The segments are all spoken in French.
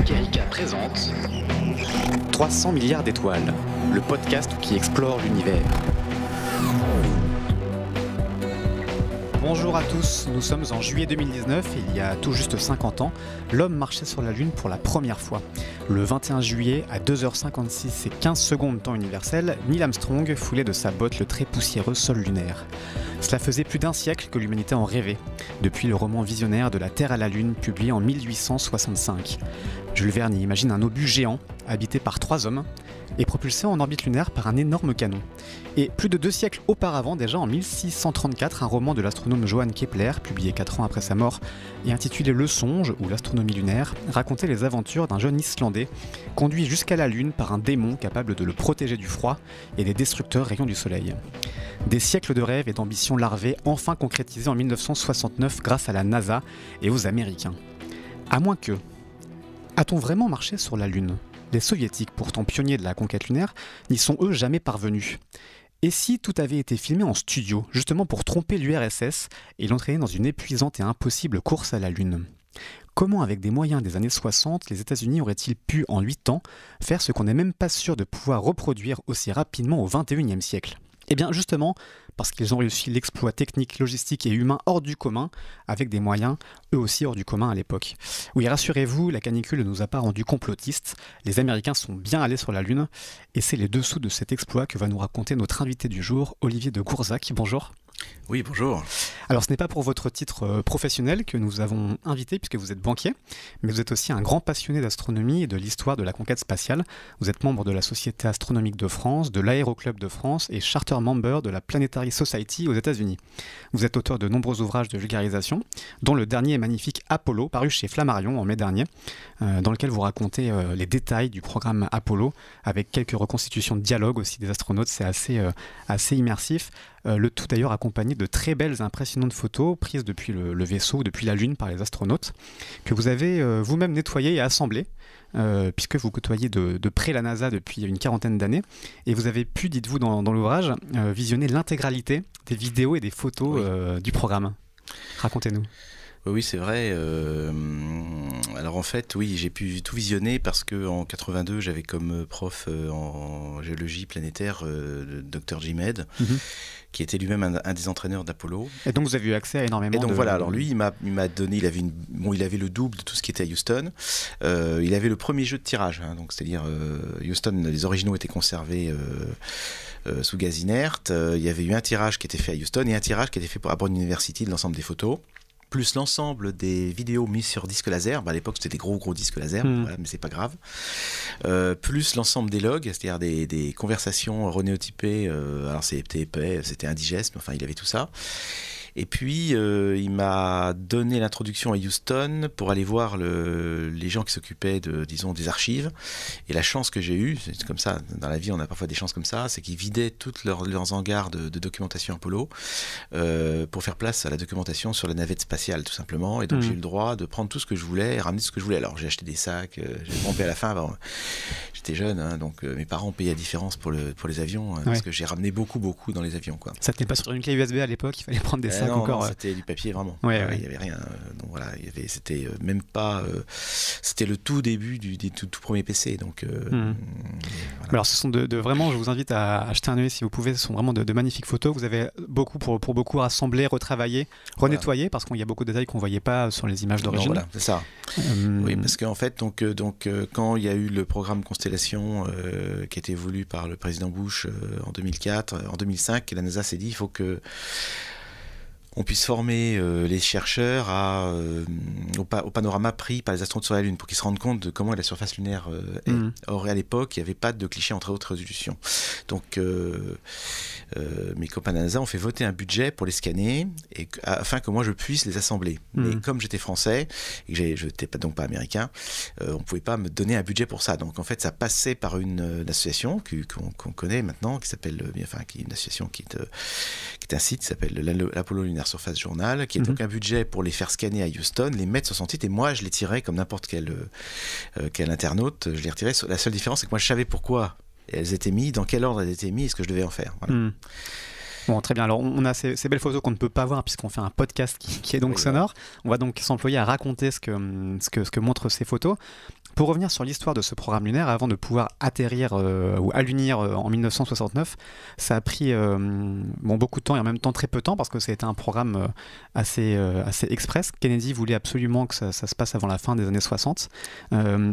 Eric Erika présente 300 milliards d'étoiles, le podcast qui explore l'univers. Bonjour à tous, nous sommes en juillet 2019 et il y a tout juste 50 ans, l'homme marchait sur la Lune pour la première fois. Le 21 juillet, à 2h56 et 15 secondes temps universel, Neil Armstrong foulait de sa botte le très poussiéreux sol lunaire. Cela faisait plus d'un siècle que l'humanité en rêvait, depuis le roman visionnaire de la Terre à la Lune publié en 1865. Jules Verne y imagine un obus géant, habité par 3 hommes, et propulsé en orbite lunaire par un énorme canon. Et plus de 2 siècles auparavant, déjà en 1634, un roman de l'astronome Johann Kepler, publié 4 ans après sa mort, et intitulé Le Songe, ou l'astronomie lunaire, racontait les aventures d'un jeune Islandais, conduit jusqu'à la Lune par un démon capable de le protéger du froid et des destructeurs rayons du soleil. Des siècles de rêves et d'ambitions larvées enfin concrétisés en 1969 grâce à la NASA et aux Américains. À moins que... A-t-on vraiment marché sur la Lune ? Les soviétiques, pourtant pionniers de la conquête lunaire, n'y sont eux jamais parvenus. Et si tout avait été filmé en studio, justement pour tromper l'URSS et l'entraîner dans une épuisante et impossible course à la Lune ? Comment, avec des moyens des années 60, les États-Unis auraient-ils pu, en 8 ans, faire ce qu'on n'est même pas sûr de pouvoir reproduire aussi rapidement au XXIe siècle ? Eh bien justement, parce qu'ils ont réussi l'exploit technique, logistique et humain hors du commun, avec des moyens eux aussi hors du commun à l'époque. Oui, rassurez-vous, la canicule ne nous a pas rendus complotistes, les Américains sont bien allés sur la Lune, et c'est les dessous de cet exploit que va nous raconter notre invité du jour, Olivier de Gourzac. Bonjour. Oui, bonjour. Alors ce n'est pas pour votre titre professionnel que nous avons invité, puisque vous êtes banquier, mais vous êtes aussi un grand passionné d'astronomie et de l'histoire de la conquête spatiale. Vous êtes membre de la Société astronomique de France, de l'Aéroclub de France et charter member de la Planetary Society aux États-Unis. Vous êtes auteur de nombreux ouvrages de vulgarisation, dont le dernier magnifique Apollo, paru chez Flammarion en mai dernier, dans lequel vous racontez les détails du programme Apollo, avec quelques reconstitutions de dialogue aussi des astronautes. C'est assez immersif. Le tout d'ailleurs accompagné de très belles et impressionnantes photos prises depuis le vaisseau, depuis la Lune par les astronautes, que vous avez vous-même nettoyées et assemblées, puisque vous côtoyez de près la NASA depuis une 40aine d'années, et vous avez pu, dites-vous dans l'ouvrage, visionner l'intégralité des vidéos et des photos du programme. Racontez-nous. Oui, c'est vrai. Alors en fait, oui, j'ai pu tout visionner parce qu'en 82, j'avais comme prof en géologie planétaire le Dr Jim Head, qui était lui-même un des entraîneurs d'Apollo. Et donc vous avez eu accès à énormément de... Et donc voilà, alors lui, il m'a donné, il avait le double de tout ce qui était à Houston. Il avait le premier jeu de tirage, hein, donc c'est-à-dire Houston, les originaux étaient conservés sous gaz inerte. Il y avait eu un tirage qui était fait à Houston et un tirage qui était fait à Brown University de l'ensemble des photos, plus l'ensemble des vidéos mises sur disque laser. À l'époque, c'était des gros disques laser, voilà, mais c'est pas grave. Plus l'ensemble des logs, c'est-à-dire des conversations renéotypées. Alors c'était épais, c'était indigeste, mais enfin, il avait tout ça. Et puis, il m'a donné l'introduction à Houston pour aller voir les gens qui s'occupaient des archives. Et la chance que j'ai eue, c'est comme ça, dans la vie, on a parfois des chances comme ça, c'est qu'ils vidaient toutes leurs hangars de documentation Apollo pour faire place à la documentation sur la navette spatiale, tout simplement. Et donc, j'ai eu le droit de prendre tout ce que je voulais et ramener tout ce que je voulais. Alors, j'ai acheté des sacs, j'ai pompé à la fin. J'étais jeune, hein, donc mes parents payaient la différence pour les avions, parce que j'ai ramené beaucoup dans les avions, quoi. Ça tenait pas sur une clé USB à l'époque, il fallait prendre des sacs encore. Non, c'était du papier, vraiment. Il y avait rien. Donc voilà, c'était même pas. C'était le tout début des tout premiers PC. Donc. Voilà. Alors, ce sont vraiment. Je vous invite à acheter un œil si vous pouvez. Ce sont vraiment de magnifiques photos. Vous avez beaucoup pour beaucoup rassemblé, retravaillé, renettoyé, parce qu'il y a beaucoup de détails qu'on voyait pas sur les images d'origine. Voilà, c'est ça. Oui, parce qu'en fait, donc quand il y a eu le programme Constellation qui a été voulu par le président Bush en 2004, en 2005, la NASA s'est dit il faut que on puisse former les chercheurs au panorama pris par les astronautes sur la Lune pour qu'ils se rendent compte de comment la surface lunaire est. Or, à l'époque, il n'y avait pas de clichés en très haute résolution. Donc, mes copains de la NASA ont fait voter un budget pour les scanner afin que moi je puisse les assembler. Mais comme j'étais français et que je n'étais donc pas américain, on ne pouvait pas me donner un budget pour ça. Donc, en fait, ça passait par une association qu'on connaît maintenant, qui s'appelle, qui est une association qui est un site qui s'appelle l'Apollo Lunar Surface Journal, qui est donc un budget pour les faire scanner à Houston, les mettre sur son site, et moi je les tirais comme n'importe quel internaute, je les retirais. La seule différence, c'est que moi je savais pourquoi elles étaient mises, dans quel ordre elles étaient mises et ce que je devais en faire. Voilà. Bon, très bien. Alors, on a ces belles photos qu'on ne peut pas voir puisqu'on fait un podcast qui est donc sonore. On va donc s'employer à raconter ce que montrent ces photos. Pour revenir sur l'histoire de ce programme lunaire, avant de pouvoir atterrir ou allunir en 1969, ça a pris beaucoup de temps et en même temps très peu de temps parce que c'était un programme assez express. Kennedy voulait absolument que ça se passe avant la fin des années 60.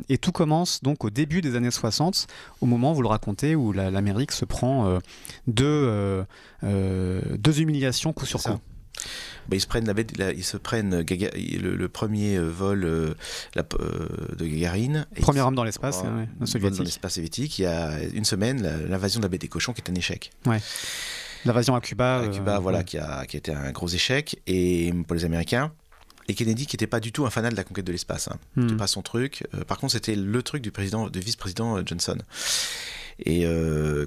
Et tout commence donc au début des années 60, au moment, vous le racontez, où l'Amérique se prend deux humiliations coup sur coup. Ils se prennent le premier vol de Gagarine. Premier homme dans l'espace, soviétique. Dans l'espace soviétique. Il y a une semaine, l'invasion de la baie des Cochons qui est un échec. Ouais. L'invasion à Cuba. Qui a été un gros échec et pour les Américains. Et Kennedy qui n'était pas du tout un fanat de la conquête de l'espace. C'était pas son truc. Par contre, c'était le truc du vice-président Johnson. Et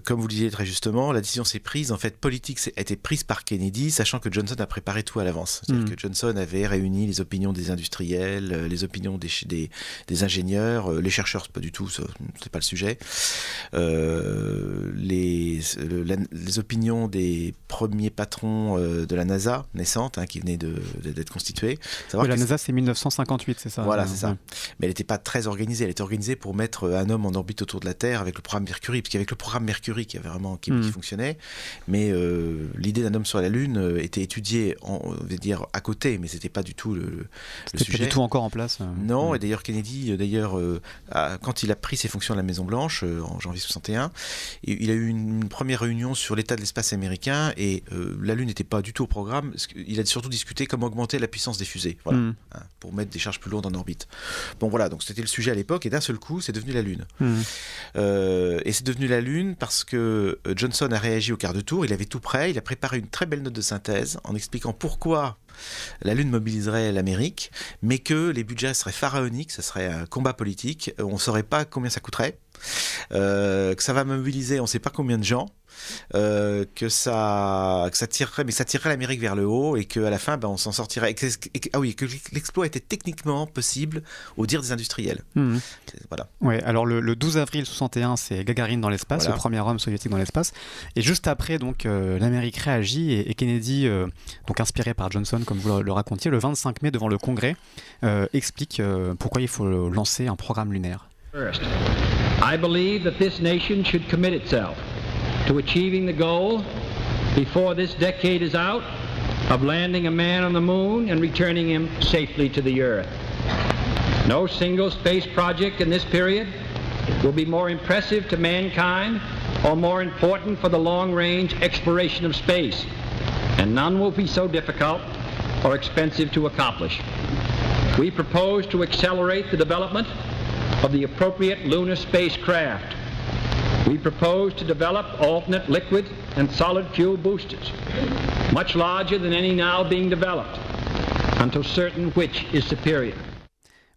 comme vous le disiez très justement, la décision s'est prise, en fait, politique a été prise par Kennedy, sachant que Johnson a préparé tout à l'avance. C'est-à-dire que Johnson avait réuni les opinions des industriels, les opinions des ingénieurs, les chercheurs, pas du tout, c'est pas le sujet, les opinions des premiers patrons de la NASA naissante, qui venaient d'être constitués. La NASA, c'est 1958, c'est ça? Voilà, c'est ça. Mais elle n'était pas très organisée. Elle était organisée pour mettre un homme en orbite autour de la Terre avec le programme Mercury, parce qu'avec le programme Mercury qui fonctionnait, mais l'idée d'un homme sur la Lune était étudiée, on va dire, à côté, mais c'était pas du tout le sujet. Pas du tout encore en place. Non, et d'ailleurs Kennedy, quand il a pris ses fonctions à la Maison Blanche en janvier 61, il a eu une première réunion sur l'état de l'espace américain et la Lune n'était pas du tout au programme. Il a surtout discuté comment augmenter la puissance des fusées, pour mettre des charges plus lourdes en orbite. Bon voilà, donc c'était le sujet à l'époque et d'un seul coup, c'est devenu la Lune. Et c'est devenu la Lune parce que Johnson a réagi au quart de tour, il avait tout prêt, il a préparé une très belle note de synthèse en expliquant pourquoi la Lune mobiliserait l'Amérique, mais que les budgets seraient pharaoniques, ça serait un combat politique, on ne saurait pas combien ça coûterait, que ça va mobiliser on ne sait pas combien de gens, que ça tirerait l'Amérique vers le haut et qu'à la fin on s'en sortirait, que l'exploit était techniquement possible au dire des industriels. Voilà. Ouais, alors le 12 avril 61, c'est Gagarine dans l'espace, le premier homme soviétique dans l'espace, et juste après donc l'Amérique réagit et Kennedy, donc inspiré par Johnson comme vous le racontiez, le 25 mai devant le Congrès, explique pourquoi il faut lancer un programme lunaire. First, I believe that this nation should commit itself to achieving the goal before this decade is out of landing a man on the moon and returning him safely to the earth. No single space project in this period will be more impressive to mankind or more important for the long-range exploration of space, and none will be so difficult or expensive to accomplish. We propose to accelerate the development of the appropriate lunar spacecraft. We propose to develop alternate liquid and solid fuel boosters, much larger than any now being developed, until certain which is superior.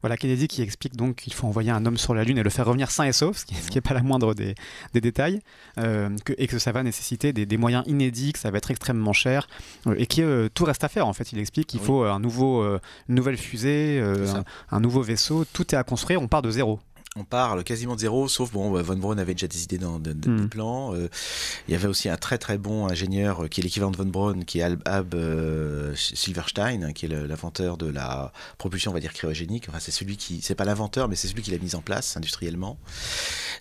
Voilà, Kennedy qui explique donc qu'il faut envoyer un homme sur la Lune et le faire revenir sain et sauf, ce qui n'est pas la moindre des détails, et que ça va nécessaiter des moyens inédits, que ça va être extrêmement cher, et que tout reste à faire en fait. Il explique qu'il faut une nouvelle fusée, un nouveau vaisseau, tout est à construire, on part de zéro. On parle quasiment de zéro, sauf Von Braun avait déjà des idées des plans. Il y avait aussi un très très bon ingénieur qui est l'équivalent de Von Braun, qui est Ab Silverstein, qui est l'inventeur de la propulsion, on va dire, cryogénique. Enfin, c'est pas l'inventeur, mais c'est celui qui l'a mise en place industriellement.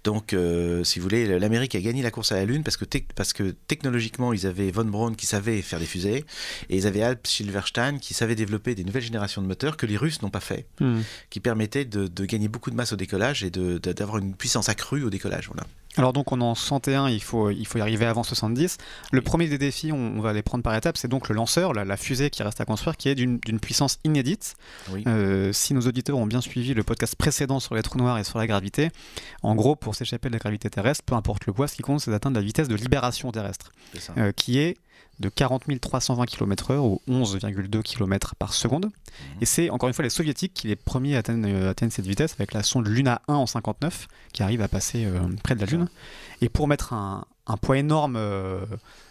Donc, si vous voulez, l'Amérique a gagné la course à la Lune parce que technologiquement, ils avaient Von Braun qui savait faire des fusées, et ils avaient Ab Silverstein qui savait développer des nouvelles générations de moteurs que les Russes n'ont pas fait, qui permettaient de gagner beaucoup de masse au décollage et d'avoir une puissance accrue au décollage. Voilà. Alors donc on est en 61, il faut y arriver avant 70. Le premier des défis, on va les prendre par étapes, c'est donc le lanceur, la fusée qui reste à construire, qui est d'une puissance inédite. Oui. Si nos auditeurs ont bien suivi le podcast précédent sur les trous noirs et sur la gravité, en gros, pour s'échapper de la gravité terrestre, peu importe le poids, ce qui compte, c'est d'atteindre la vitesse de libération terrestre, qui est de 40 320 km/h ou 11,2 km par seconde. Et c'est encore une fois les soviétiques qui les premiers atteignent cette vitesse avec la sonde Luna 1 en 59 qui arrive à passer près de la Lune. Et pour mettre un poids énorme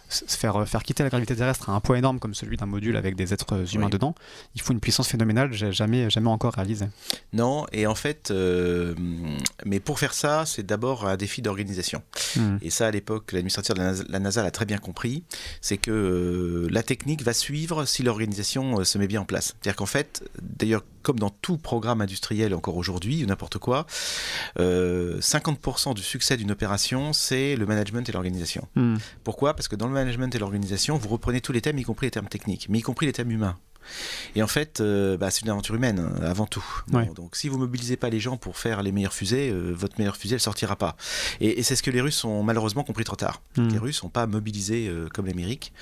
faire quitter la gravité terrestre à un poids énorme comme celui d'un module avec des êtres humains dedans, il faut une puissance phénoménale, jamais encore réalisée. Non, et en fait, mais pour faire ça, c'est d'abord un défi d'organisation. Et ça, à l'époque, l'administrateur de la NASA l'a très bien compris, c'est que la technique va suivre si l'organisation se met bien en place. C'est-à-dire qu'en fait, d'ailleurs, comme dans tout programme industriel encore aujourd'hui, ou n'importe quoi, 50% du succès d'une opération, c'est le management et l'organisation. Pourquoi ? Parce que dans le management et l'organisation, vous reprenez tous les thèmes, y compris les termes techniques, mais y compris les thèmes humains. Et en fait, c'est une aventure humaine avant tout. Bon, donc si vous mobilisez pas les gens pour faire les meilleures fusées, votre meilleure fusée elle sortira pas. Et c'est ce que les Russes ont malheureusement compris trop tard. Les Russes n'ont pas mobilisé comme l'Amérique.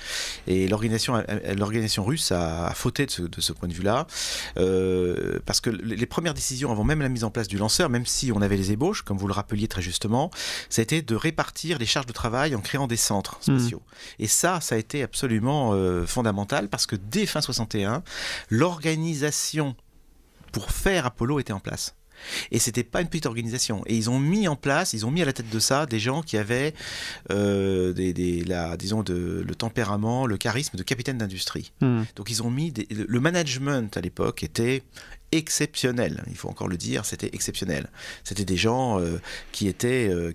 Et l'organisation russe a fauté de ce point de vue-là, parce que les premières décisions avant même la mise en place du lanceur, même si on avait les ébauches, comme vous le rappeliez très justement, ça a été de répartir les charges de travail en créant des centres spatiaux. Et ça a été absolument fondamental, parce que dès fin 61, l'organisation pour faire Apollo était en place. Et c'était pas une petite organisation. Et ils ont mis à la tête de ça des gens qui avaient disons le tempérament, le charisme de capitaine d'industrie. Donc ils ont mis le management à l'époque était exceptionnel, il faut encore le dire, c'était exceptionnel. C'était des gens qui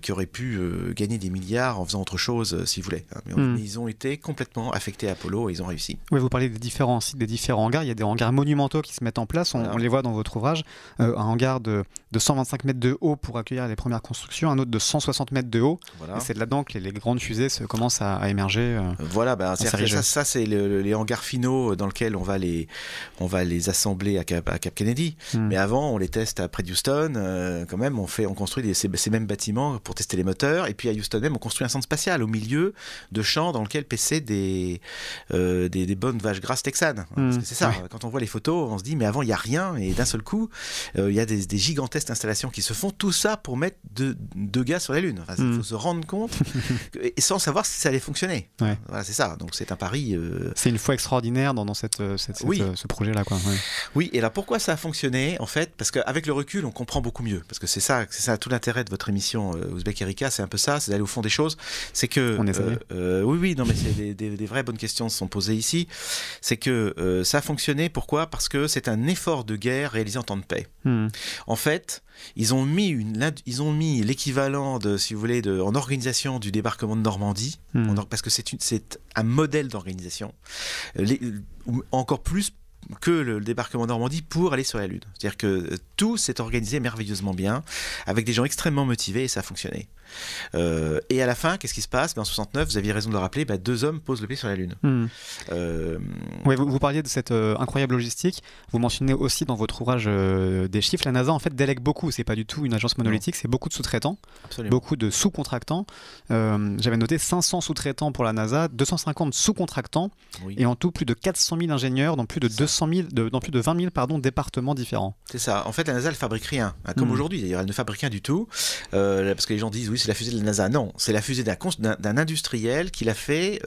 auraient pu gagner des milliards en faisant autre chose s'ils voulaient. Mais ils ont été complètement affectés à Apollo et ils ont réussi. Oui, vous parlez des différents sites, des différents hangars. Il y a des hangars monumentaux qui se mettent en place. On les voit dans votre ouvrage. Un hangar de 125 mètres de haut pour accueillir les premières constructions, un autre de 160 mètres de haut. Et c'est là-dedans que les grandes fusées commencent à émerger. Ça c'est les hangars finaux dans lesquels on va les assembler à Cap Kennedy. Mais avant, on les teste près de Houston. Quand même, on construit ces mêmes bâtiments pour tester les moteurs. Et puis à Houston même, on construit un centre spatial au milieu de champs dans lequel paissaient des bonnes vaches grasses texanes. Parce que c'est ça. Quand on voit les photos, on se dit mais avant il y a rien et d'un seul coup, il y a des gigantesques installations qui se font. Tout ça pour mettre deux gars sur la Lune. Il faut se rendre compte et sans savoir si ça allait fonctionner. Voilà, c'est ça. Donc c'est un pari. C'est une fois extraordinaire dans ce projet-là, quoi. Oui. Et là, pourquoi ça a fonctionné en fait? Parce qu'avec le recul, on comprend beaucoup mieux. Parce que c'est ça tout l'intérêt de votre émission Ouzbek Erika, c'est un peu ça, c'est d'aller au fond des choses. C'est que non, mais c'est des vraies bonnes questions se sont posées ici. C'est que ça a fonctionné. Pourquoi? Parce que c'est un effort de guerre réalisé en temps de paix. En fait, ils ont mis l'équivalent de, si vous voulez, en organisation du débarquement de Normandie, parce que c'est un modèle d'organisation, encore plus que le débarquement de Normandie pour aller sur la Lune. C'est-à-dire que tout s'est organisé merveilleusement bien, avec des gens extrêmement motivés, et ça a fonctionné. Et à la fin, qu'est-ce qui se passe? En 69, vous aviez raison de le rappeler, 2 hommes posent le pied sur la Lune. Oui, vous parliez de cette incroyable logistique. Vous mentionnez aussi dans votre ouvrage des chiffres. La NASA en fait délègue beaucoup. C'est pas du tout une agence monolithique, c'est beaucoup de sous-traitants, beaucoup de sous-contractants. J'avais noté 500 sous-traitants pour la NASA, 250 sous-contractants, et en tout plus de 400 000 ingénieurs dans plus de 20 000 départements différents. C'est ça. En fait, la NASA elle fabrique rien, comme aujourd'hui. D'ailleurs, elle ne fabrique rien du tout, parce que les gens disent oui, c'est la fusée de la NASA. Non, c'est la fusée d'un industriel qui l'a fait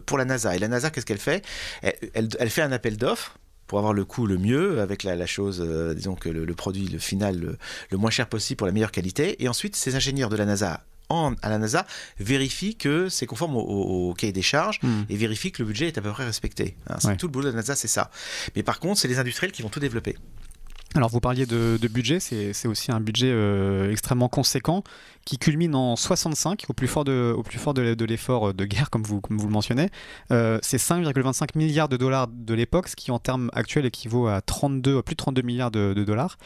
pour la NASA. Et la NASA, qu'est-ce qu'elle fait? Elle fait un appel d'offres pour avoir le coût le mieux, avec la chose, disons que le produit, le final, le moins cher possible pour la meilleure qualité. Et ensuite, ces ingénieurs de la NASA à la NASA vérifient que c'est conforme au cahier des charges et vérifient que le budget est à peu près respecté. C'est tout le boulot de la NASA, c'est ça. Mais par contre, c'est les industriels qui vont tout développer. Alors vous parliez de budget, c'est aussi un budget extrêmement conséquent qui culmine en 65 au plus fort de l'effort de guerre comme vous le mentionnez. C'est 5,25 milliards de dollars de l'époque, ce qui en termes actuels équivaut à plus de 32 milliards de dollars,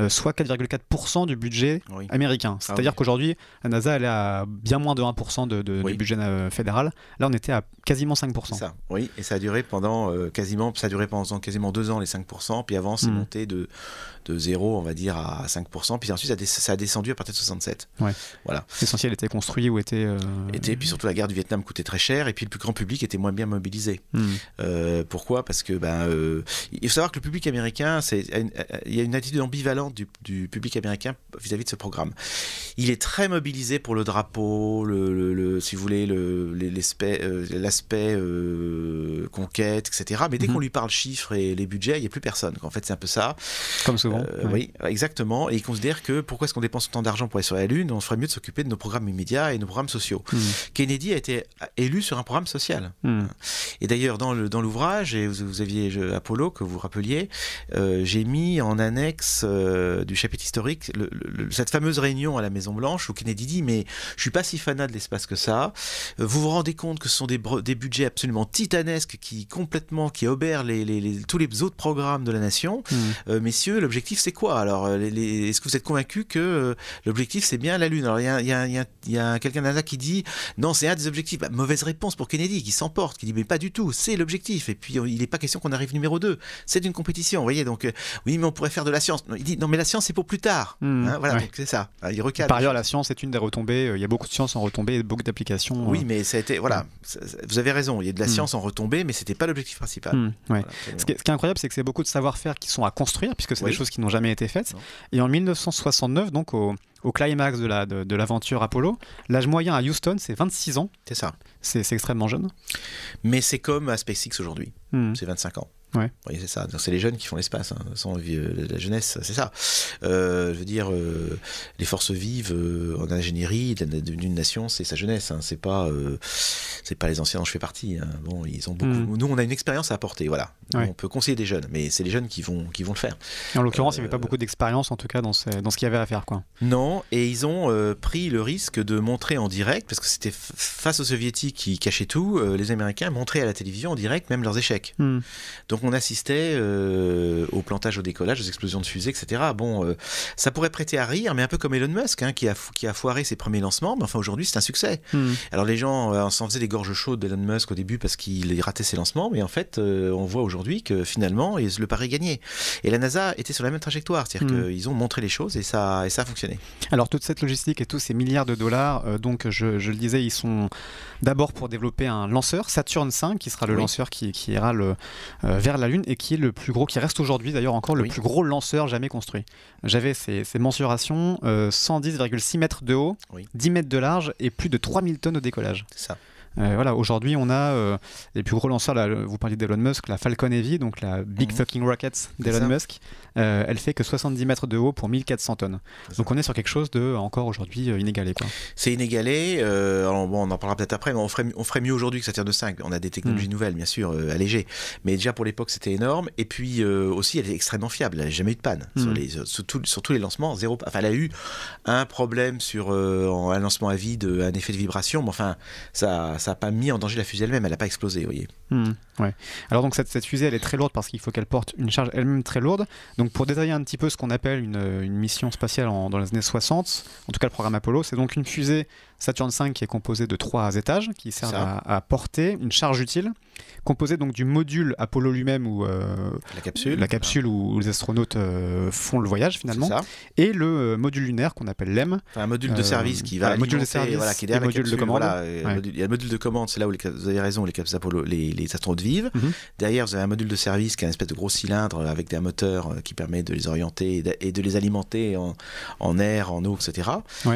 soit 4,4% du budget américain. C'est-à-dire qu'aujourd'hui, la NASA elle est à bien moins de 1% du budget fédéral. Là on était à quasiment 5%. C'est ça, oui, et ça a duré pendant quasiment 2 ans les 5%, puis avant c'est monté de 0 on va dire à 5%, puis ensuite ça a descendu à partir de 67. Voilà. L'essentiel était construit ou était... Puis surtout la guerre du Vietnam coûtait très cher, et puis le plus grand public était moins bien mobilisé. Pourquoi? Parce que il faut savoir que le public américain, il y a une attitude ambivalente du public américain vis-à-vis de ce programme. Il est très mobilisé pour le drapeau, si vous voulez, l'aspect conquête, etc. Mais dès qu'on lui parle chiffres et les budgets, il n'y a plus personne. En fait, c'est un peu ça. Comme souvent. Oui, exactement. Et ils considèrent que pourquoi est-ce qu'on dépense autant d'argent pour aller sur la Lune? On ferait mieux de s'occuper de nos programmes immédiats et nos programmes sociaux. Kennedy a été élu sur un programme social. Et d'ailleurs, dans l'ouvrage, et vous aviez Apollo, que vous rappeliez, j'ai mis en annexe du chapitre historique cette fameuse réunion à la Maison-Blanche où Kennedy dit « Mais je suis pas si fanat de l'espace que ça. Vous vous rendez compte que ce sont des budgets absolument titanesques qui obèrent tous les autres programmes de la nation. Messieurs, l'objectif c'est quoi? Alors, est-ce que vous êtes convaincus que l'objectif c'est bien la Lune? Alors, il y a quelqu'un d'Anna qui dit non, c'est un des objectifs. Mauvaise réponse pour Kennedy qui s'emporte, qui dit mais pas du tout, c'est l'objectif. Et puis il n'est pas question qu'on arrive numéro 2. C'est une compétition, vous voyez. Donc oui, mais on pourrait faire de la science. Il dit non, mais la science c'est pour plus tard. Voilà, donc c'est ça. Il recadre. Par ailleurs, la science est une des retombées. Il y a beaucoup de science en retombées et beaucoup d'applications. Oui, mais ça a été voilà. Vous avez raison. Il y a de la science en retombées, mais c'était pas l'objectif principal. Voilà, ce qui est incroyable, c'est que c'est beaucoup de savoir-faire qui sont à construire, puisque c'est des choses qui n'ont jamais été faites. Et en 1969, donc au climax de l'aventure Apollo, l'âge moyen à Houston, c'est 26 ans. C'est ça. C'est extrêmement jeune. Mais c'est comme à SpaceX aujourd'hui. C'est 25 ans. Ouais. Oui, c'est ça. C'est les jeunes qui font l'espace. Sans la jeunesse, c'est ça. Je veux dire, les forces vives en ingénierie d'une nation, c'est sa jeunesse. C'est pas les anciens dont je fais partie. Bon, ils ont beaucoup. Nous, on a une expérience à apporter. Voilà. On peut conseiller des jeunes, mais c'est les jeunes qui vont le faire. Et en l'occurrence, il n'y avait pas beaucoup d'expérience, en tout cas, dans ce qu'il y avait à faire, quoi. Non, et ils ont pris le risque de montrer en direct, parce que c'était face aux Soviétiques qui cachaient tout. Les Américains montraient à la télévision en direct même leurs échecs. Donc on assistait au plantage, au décollage, aux explosions de fusées, etc. Bon, ça pourrait prêter à rire, mais un peu comme Elon Musk, qui a foiré ses premiers lancements, mais enfin aujourd'hui c'est un succès. Alors les gens s'en faisaient des gorges chaudes d'Elon Musk au début parce qu'il ratait ses lancements, mais en fait on voit aujourd'hui que finalement le pari est gagné. Et la NASA était sur la même trajectoire, c'est-à-dire qu'ils ont montré les choses et ça a fonctionné. Alors toute cette logistique et tous ces milliards de dollars, donc je le disais, ils sont d'abord pour développer un lanceur, Saturn V, qui sera le lanceur qui ira vers la Lune et qui est le plus gros, qui reste aujourd'hui d'ailleurs encore le plus gros lanceur jamais construit. J'avais ces mensurations, 110,6 mètres de haut, 10 mètres de large et plus de 3000 tonnes au décollage. C'est ça. Voilà, aujourd'hui on a les plus gros lanceurs, là, vous parliez d'Elon Musk, la Falcon Heavy, donc la Big Fucking Rocket d'Elon Musk, elle fait que 70 mètres de haut pour 1400 tonnes. Donc on est sur quelque chose de encore aujourd'hui inégalé, quoi. C'est inégalé, alors bon, on en parlera peut-être après, mais on ferait mieux aujourd'hui que Saturn V. On a des technologies nouvelles, bien sûr, allégées, mais déjà pour l'époque c'était énorme, et puis aussi elle est extrêmement fiable, elle n'a jamais eu de panne. Sur tous les lancements, zéro. Enfin, elle a eu un problème sur un lancement à vide, un effet de vibration, mais enfin ça n'a pas mis en danger la fusée elle-même, elle n'a pas explosé, vous voyez. Alors donc cette fusée, elle est très lourde parce qu'il faut qu'elle porte une charge elle-même très lourde. Donc pour détailler un petit peu ce qu'on appelle une mission spatiale dans les années 60, en tout cas le programme Apollo, c'est donc une fusée Saturn V qui est composée de 3 étages qui servent à porter une charge utile, composée donc du module Apollo lui-même ou la capsule où les astronautes font le voyage finalement, et le module lunaire qu'on appelle LEM. Enfin, un module de service qui va alimenter, qui est derrière la capsule. De commande. Il y a le module de commande, c'est là où vous avez raison, les Apollo, les astronautes vivent. Derrière, vous avez un module de service qui est un espèce de gros cylindre avec des moteurs qui permet de les orienter et de les alimenter en air, en eau, etc.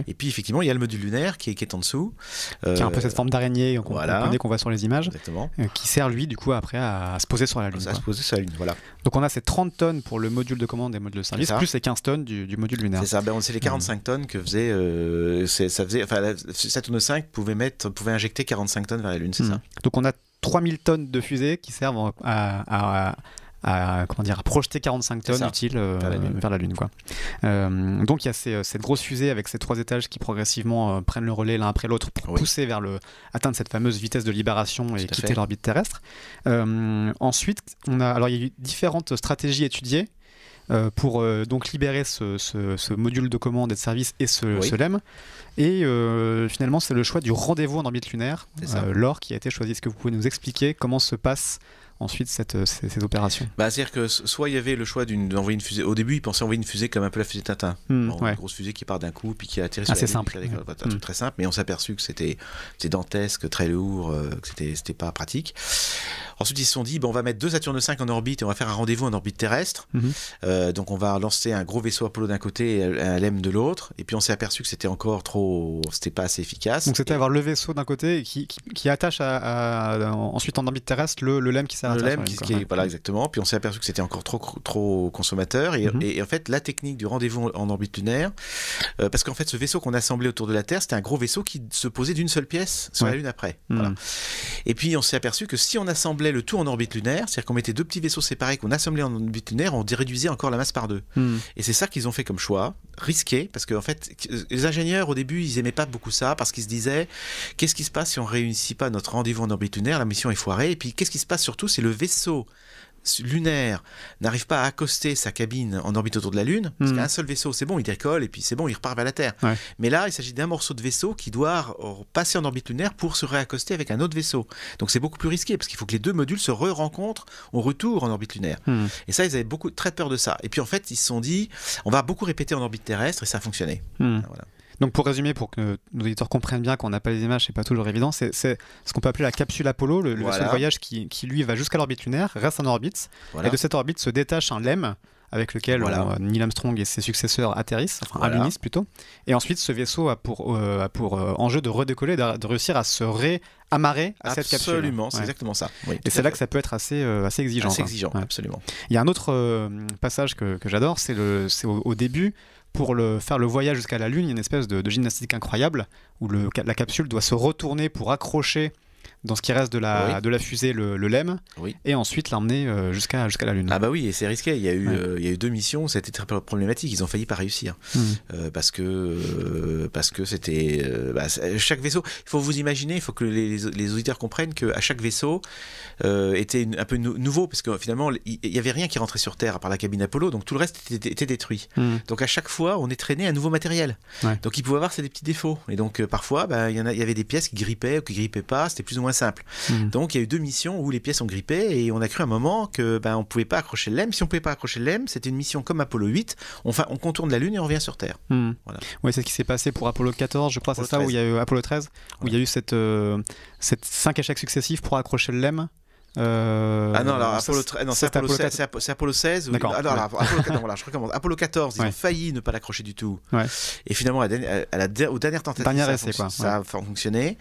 Et puis effectivement, il y a le module lunaire qui est en dessous. Qui a un peu cette forme d'araignée qu'on voit sur les images. Qui sert lui du coup après à se poser sur la Lune. À se poser sur la Lune, voilà. Donc on a ces 30 tonnes pour le module de commande et module de service, plus les 15 tonnes du module lunaire. C'est ça, c'est les 45 tonnes que faisait, Saturn V pouvait injecter 45 tonnes vers la Lune, c'est ça. Donc on a 3000 tonnes de fusées qui servent à projeter 45 tonnes utiles vers la Lune, quoi. Donc il y a cette grosse fusée avec ces 3 étages qui progressivement prennent le relais l'un après l'autre pour pousser vers atteindre cette fameuse vitesse de libération et quitter l'orbite terrestre. Ensuite, il y a eu différentes stratégies étudiées pour donc libérer ce module de commande et de service et ce LEM. Et finalement, c'est le choix du rendez-vous en orbite lunaire, l'OR, qui a été choisi. Est-ce que vous pouvez nous expliquer comment se passe ensuite ces opérations? C'est-à-dire que soit il y avait le choix d'envoyer une fusée. Au début, ils pensaient envoyer une fusée comme un peu la fusée Tintin. Une grosse fusée qui part d'un coup puis qui atterrit sur la Lune. Simple. Un truc très simple, mais on s'est aperçu que c'était dantesque, très lourd, que c'était pas pratique. Ensuite, ils se sont dit, on va mettre 2 Saturn V en orbite et on va faire un rendez-vous en orbite terrestre. Donc on va lancer un gros vaisseau Apollo d'un côté et un LEM de l'autre. Et puis on s'est aperçu que c'était pas assez efficace. Donc c'était avoir le vaisseau d'un côté qui attache ensuite en orbite terrestre le LEM qui sert terre à le terre LEM, sur la Lune, voilà, exactement. Puis on s'est aperçu que c'était encore trop consommateur. Et en fait, la technique du rendez-vous en orbite lunaire, parce qu'en fait, ce vaisseau qu'on assemblait autour de la Terre, c'était un gros vaisseau qui se posait d'une seule pièce sur la Lune après. Voilà. Et puis on s'est aperçu que si on assemblait le tout en orbite lunaire, c'est-à-dire qu'on mettait deux petits vaisseaux séparés qu'on assemblait en orbite lunaire, on réduisait encore la masse par deux. Et c'est ça qu'ils ont fait comme choix, risqué, parce que en fait, les ingénieurs au début, ils aimaient pas beaucoup ça, parce qu'ils se disaient, qu'est-ce qui se passe si on réussit pas notre rendez-vous en orbite lunaire, la mission est foirée. Et puis qu'est-ce qui se passe surtout, c'est le vaisseau lunaire n'arrive pas à accoster sa cabine en orbite autour de la Lune, parce qu'un seul vaisseau, c'est bon, il décolle et puis c'est bon, il repart vers la Terre. Mais là, il s'agit d'un morceau de vaisseau qui doit passer en orbite lunaire pour se réaccoster avec un autre vaisseau. Donc c'est beaucoup plus risqué, parce qu'il faut que les deux modules se rencontrent au retour en orbite lunaire. Et ça, ils avaient très peur de ça. Et puis en fait, ils se sont dit, on va beaucoup répéter en orbite terrestre, et ça a fonctionné. Voilà. Donc pour résumer, pour que nos auditeurs comprennent bien qu'on n'a pas les images, c'est pas toujours évident, c'est ce qu'on peut appeler la capsule Apollo, le vaisseau de voyage qui lui va jusqu'à l'orbite lunaire, reste en orbite, et de cette orbite se détache un LEM avec lequel Neil Armstrong et ses successeurs atterrissent, alunissent plutôt, et ensuite ce vaisseau a pour enjeu de redécoller, de réussir à se réamarrer à cette capsule. Absolument, c'est exactement ça. Oui, et c'est là que ça peut être assez exigeant. Assez exigeant, absolument. Il y a un autre passage que j'adore, c'est au début. Pour faire le voyage jusqu'à la Lune, il y a une espèce de gymnastique incroyable où la capsule doit se retourner pour accrocher dans ce qui reste de la fusée le LEM et ensuite l'emmener jusqu'à la Lune. Ah bah oui, et c'est risqué. Il y a eu deux missions, c'était très problématique. Ils ont failli pas réussir parce que c'était chaque vaisseau. Il faut vous imaginer, il faut que les auditeurs comprennent qu'à chaque vaisseau était un peu nouveau, parce que finalement il y avait rien qui rentrait sur Terre à part la cabine Apollo, donc tout le reste était détruit. Donc à chaque fois, on est traîné un nouveau matériel. Donc il pouvait avoir des petits défauts. Et donc parfois, il y avait des pièces qui grippaient ou qui grippaient pas. C'était plus ou moins simple. Donc il y a eu deux missions où les pièces ont grippé et on a cru à un moment que on pouvait pas accrocher le LEM. Si on pouvait pas accrocher le LEM, c'était une mission comme Apollo 8. On contourne la Lune et on revient sur Terre. Voilà. Ouais, c'est ce qui s'est passé pour Apollo 14, je crois, c'est ça, où il y a eu Apollo 13, où il y a eu cette 5 échecs successifs pour accrocher le LEM. C'est Apollo 16. D'accord. Je recommence. Apollo 14, ils ont failli ne pas l'accrocher du tout. Et finalement, aux dernières tentatives, ça a fonctionné.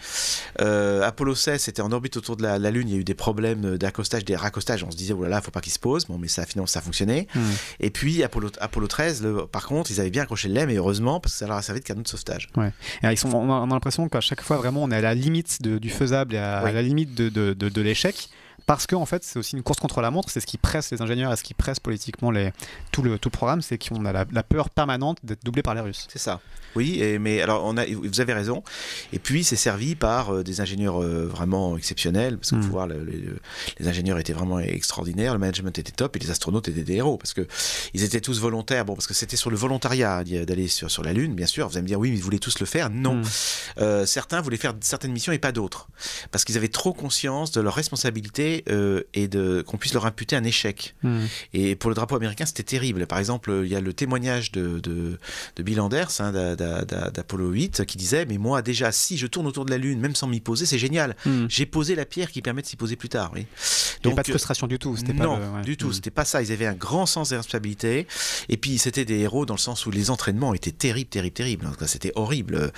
Apollo 16, c'était en orbite autour de la Lune. Il y a eu des problèmes d'accostage, des raccostages. On se disait, oh là là, faut pas qu'il se pose. Bon, mais finalement, ça a fonctionné. Et puis, Apollo 13, par contre, ils avaient bien accroché le LEM, et heureusement, parce que ça leur a servi de canot de sauvetage. Et on a l'impression qu'à chaque fois, vraiment, on est à la limite du faisable et à la limite de l'échec. Parce que en fait, c'est aussi une course contre la montre, c'est ce qui presse les ingénieurs et ce qui presse politiquement tout le programme, c'est qu'on a la peur permanente d'être doublé par les Russes. C'est ça. Oui, mais alors vous avez raison. Et puis c'est servi par des ingénieurs vraiment exceptionnels, parce que faut voir, les ingénieurs étaient vraiment extraordinaires, le management était top et les astronautes étaient des héros, parce que ils étaient tous volontaires. Bon, parce que c'était sur le volontariat d'aller sur la Lune, bien sûr. Vous allez me dire oui, mais ils voulaient tous le faire. Non, certains voulaient faire certaines missions et pas d'autres, parce qu'ils avaient trop conscience de leur responsabilité et qu'on puisse leur imputer un échec. Et pour le drapeau américain, c'était terrible. Par exemple, il y a le témoignage de Bill Anders, d'Apollo 8, qui disait, mais moi déjà, si je tourne autour de la Lune, même sans m'y poser, c'est génial. J'ai posé la pierre qui permet de s'y poser plus tard. Oui. Donc, pas de frustration du tout. Du tout. C'était pas ça. Ils avaient un grand sens des responsabilités. Et puis, c'était des héros dans le sens où les entraînements étaient terribles. C'était horrible.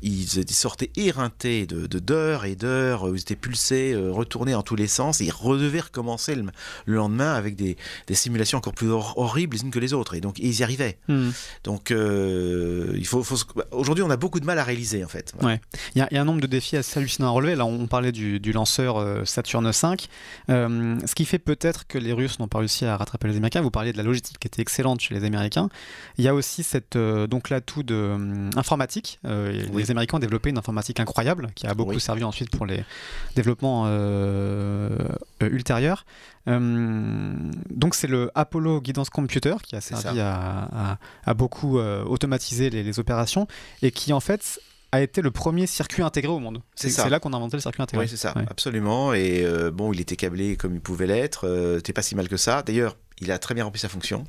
Ils sortaient éreintés d'heures et d'heures. Ils étaient pulsés, retournés en tous les sens. Et ils devaient recommencer le lendemain avec des simulations encore plus horribles les unes que les autres. Et donc, ils y arrivaient. Donc, aujourd'hui, on a beaucoup de mal à réaliser, en fait. Voilà. Il y a un nombre de défis assez hallucinants à relever. Là, on parlait du lanceur Saturn V. Ce qui fait peut-être que les Russes n'ont pas réussi à rattraper les Américains. Vous parliez de la logistique qui était excellente chez les Américains. Il y a aussi l'atout informatique. Les Américains ont développé une informatique incroyable qui a beaucoup servi ensuite pour les développements ultérieurs. Donc c'est le Apollo Guidance Computer qui a servi à beaucoup automatiser les opérations et qui en fait a été le premier circuit intégré au monde. C'est là qu'on a inventé le circuit intégré. Oui, c'est ça, absolument. Et il était câblé comme il pouvait l'être. C'était pas si mal que ça. D'ailleurs, il a très bien rempli sa fonction.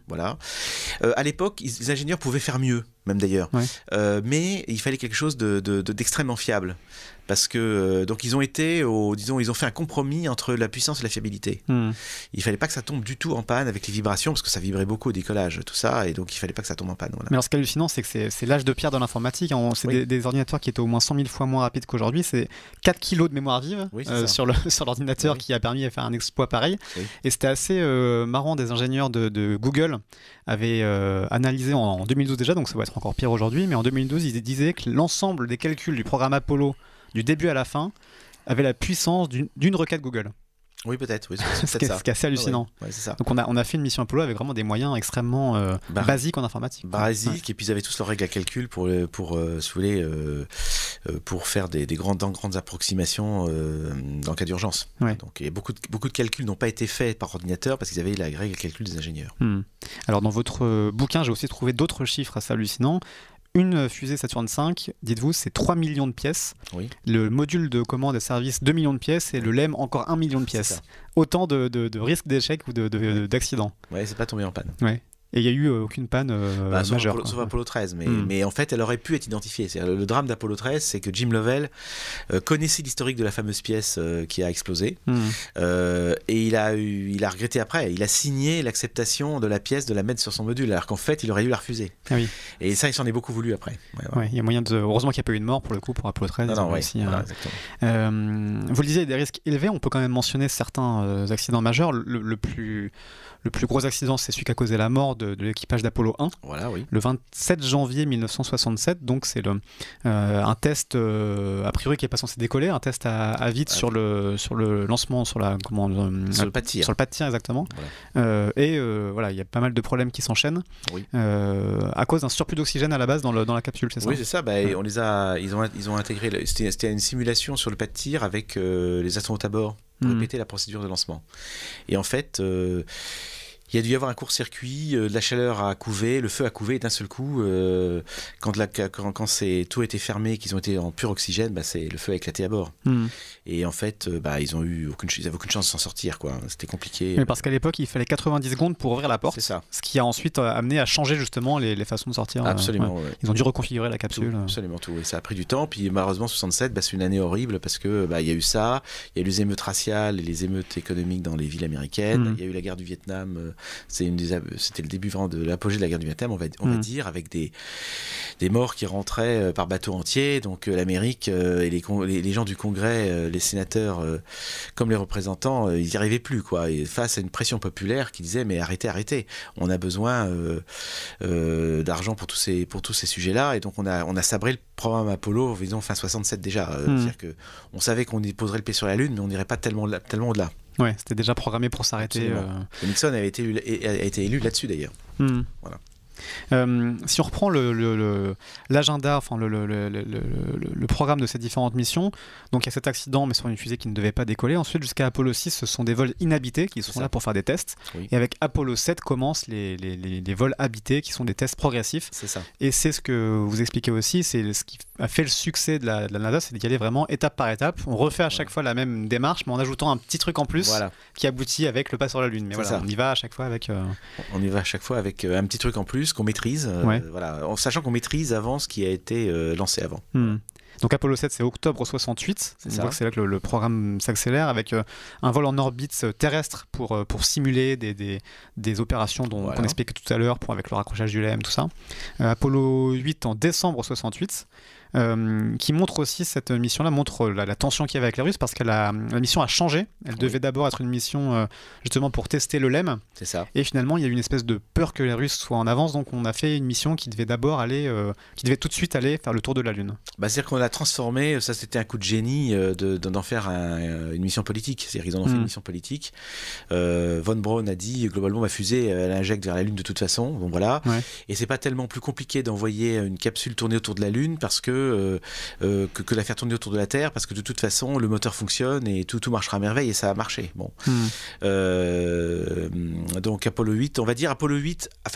Voilà. À l'époque, les ingénieurs pouvaient faire mieux. même d'ailleurs. Ouais. Mais il fallait quelque chose d'extrêmement fiable. Parce que donc ils ont fait un compromis entre la puissance et la fiabilité. Il fallait pas que ça tombe du tout en panne avec les vibrations, parce que ça vibrait beaucoup au décollage, tout ça, et donc il fallait pas que ça tombe en panne. Voilà. Mais alors, ce qui est hallucinant, c'est que c'est l'âge de pierre de l'informatique. C'est des ordinateurs qui étaient au moins 100 000 fois moins rapides qu'aujourd'hui. C'est 4 kilos de mémoire vive sur l'ordinateur qui a permis de faire un exploit pareil. Oui. Et c'était assez marrant. Des ingénieurs de Google avaient analysé en 2012 déjà, donc ça va être encore pire aujourd'hui, mais en 2012, ils disaient que l'ensemble des calculs du programme Apollo du début à la fin, avait la puissance d'une requête Google. Oui, peut-être. Oui, ce qui est assez hallucinant. Ouais, c'est ça. Donc on a fait une mission Apollo avec vraiment des moyens extrêmement basiques en informatique. Basiques, et puis ils avaient tous leurs règles à calcul pour si vous voulez, pour faire des grandes approximations dans le cas d'urgence. Ouais. Donc beaucoup de calculs n'ont pas été faits par ordinateur parce qu'ils avaient la règle à calcul des ingénieurs. Alors dans votre bouquin, j'ai aussi trouvé d'autres chiffres assez hallucinants. Une fusée Saturn V, dites-vous, c'est 3 millions de pièces. Oui. Le module de commande et service, 2 millions de pièces. Et le LEM, encore 1 million de pièces. Autant de risques d'échec ou d'accident. Ouais, c'est pas tombé en panne. Ouais. Et il n'y a eu aucune panne majeure. Sauf Apollo 13, mais en fait elle aurait pu être identifiée. Le drame d'Apollo 13, c'est que Jim Lovell connaissait l'historique de la fameuse pièce qui a explosé, et il a regretté après. Il a signé l'acceptation de la pièce de la mettre sur son module, alors qu'en fait il aurait dû la refuser. Ah oui. Et ça, il s'en est beaucoup voulu après. Ouais, il y a moyen heureusement qu'il n'y a pas eu de mort pour le coup pour Apollo 13. Vous le disiez, il y a des risques élevés. On peut quand même mentionner certains accidents majeurs. Le plus gros accident, c'est celui qui a causé la mort de l'équipage d'Apollo 1, le 27 janvier 1967. Donc c'est un test a priori qui n'est pas censé décoller, un test à vide sur le lancement, sur le pas de tir. Sur le pas de tir, exactement. Voilà. Il y a pas mal de problèmes qui s'enchaînent à cause d'un surplus d'oxygène à la base dans la capsule, c'est ça? Oui, c'est ça. Ils ont intégré. C'était une simulation sur le pas de tir avec les astronautes à bord pour répéter la procédure de lancement. Et en fait, il y a dû y avoir un court-circuit, la chaleur a couvé, le feu a couvé, et d'un seul coup, quand tout a été fermé, qu'ils ont été en pur oxygène, le feu a éclaté à bord. Et en fait, ils n'avaient aucune chance de s'en sortir, quoi. C'était compliqué. Mais parce qu'à l'époque, il fallait 90 secondes pour ouvrir la porte. C'est ça. Ce qui a ensuite amené à changer justement les façons de sortir. Absolument. Ouais. Ils ont dû reconfigurer la capsule. Absolument tout. Et ça a pris du temps. Puis malheureusement, 67, c'est une année horrible parce que il y a eu ça, il y a eu les émeutes raciales et les émeutes économiques dans les villes américaines. Il y a eu la guerre du Vietnam. C'était le début vraiment de l'apogée de la guerre du Vietnam, on va dire, avec des morts qui rentraient par bateau entier. Donc l'Amérique et les gens du Congrès, les sénateurs comme les représentants, ils n'y arrivaient plus, quoi. Et face à une pression populaire qui disait mais arrêtez, on a besoin d'argent pour tous ces sujets-là. Et donc on a sabré le programme Apollo, disons fin 67 déjà. C'est-à-dire que on savait qu'on y poserait le pied sur la Lune, mais on n'irait pas tellement au-delà. Ouais, c'était déjà programmé pour s'arrêter. Nixon a été élu là-dessus d'ailleurs. Voilà. Si on reprend l'agenda, enfin le programme de ces différentes missions, donc il y a cet accident mais sur une fusée qui ne devait pas décoller. Ensuite jusqu'à Apollo 6, ce sont des vols inhabités qui sont là pour faire des tests. Et avec Apollo 7 commencent les vols habités qui sont des tests progressifs. C'est ça. Et c'est ce que vous expliquez aussi, c'est ce qui a fait le succès de la NASA, c'est d'y aller vraiment étape par étape. On refait à chaque fois la même démarche mais en ajoutant un petit truc en plus qui aboutit avec le pas sur la Lune. Mais on y va à chaque fois avec un petit truc en plus qu'on maîtrise, en sachant qu'on maîtrise avant ce qui a été lancé avant. Donc Apollo 7, c'est octobre 68. On voit que c'est là que le programme s'accélère avec un vol en orbite terrestre pour simuler des opérations qu'on expliquait tout à l'heure avec le raccrochage du LEM, tout ça. Apollo 8 en décembre 68. Qui montre aussi, cette mission-là montre la tension qu'il y avait avec les Russes parce que la mission a changé. Elle devait d'abord être une mission justement pour tester le LEM. C'est ça. Et finalement, il y a eu une espèce de peur que les Russes soient en avance, donc on a fait une mission qui devait tout de suite aller faire le tour de la Lune. C'est-à-dire qu'on l'a transformé, ça c'était un coup de génie d'en faire une mission politique. C'est-à-dire qu'ils en ont fait une mission politique. Von Braun a dit globalement ma fusée elle injecte vers la Lune de toute façon. Donc voilà. Et c'est pas tellement plus compliqué d'envoyer une capsule tourner autour de la Lune parce que la faire tourner autour de la Terre, parce que de toute façon le moteur fonctionne et tout marchera à merveille, et ça a marché. Donc Apollo 8, on va dire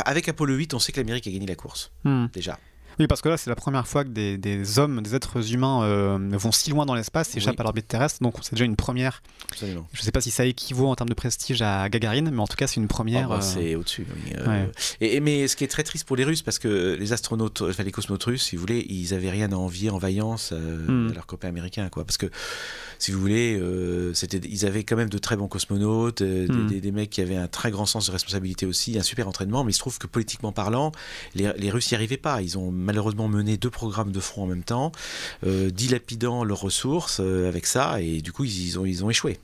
avec Apollo 8 on sait que l'Amérique a gagné la course déjà. Oui, parce que là, c'est la première fois que des hommes, des êtres humains vont si loin dans l'espace, échappent à l'orbite terrestre, donc c'est déjà une première. Absolument. Je ne sais pas si ça équivaut en termes de prestige à Gagarine, mais en tout cas, c'est une première. C'est au-dessus. Oui. Ouais. Mais ce qui est très triste pour les Russes, parce que les astronautes, enfin les cosmonautes russes, si vous voulez, ils avaient rien à envier en vaillance à leurs copains américains, quoi. Parce que, si vous voulez, ils avaient quand même de très bons cosmonautes, des mecs qui avaient un très grand sens de responsabilité aussi, un super entraînement, mais il se trouve que politiquement parlant, les Russes n'y arrivaient pas. Ils ont malheureusement mené 2 programmes de front en même temps, dilapidant leurs ressources avec ça, et du coup, ils ont échoué.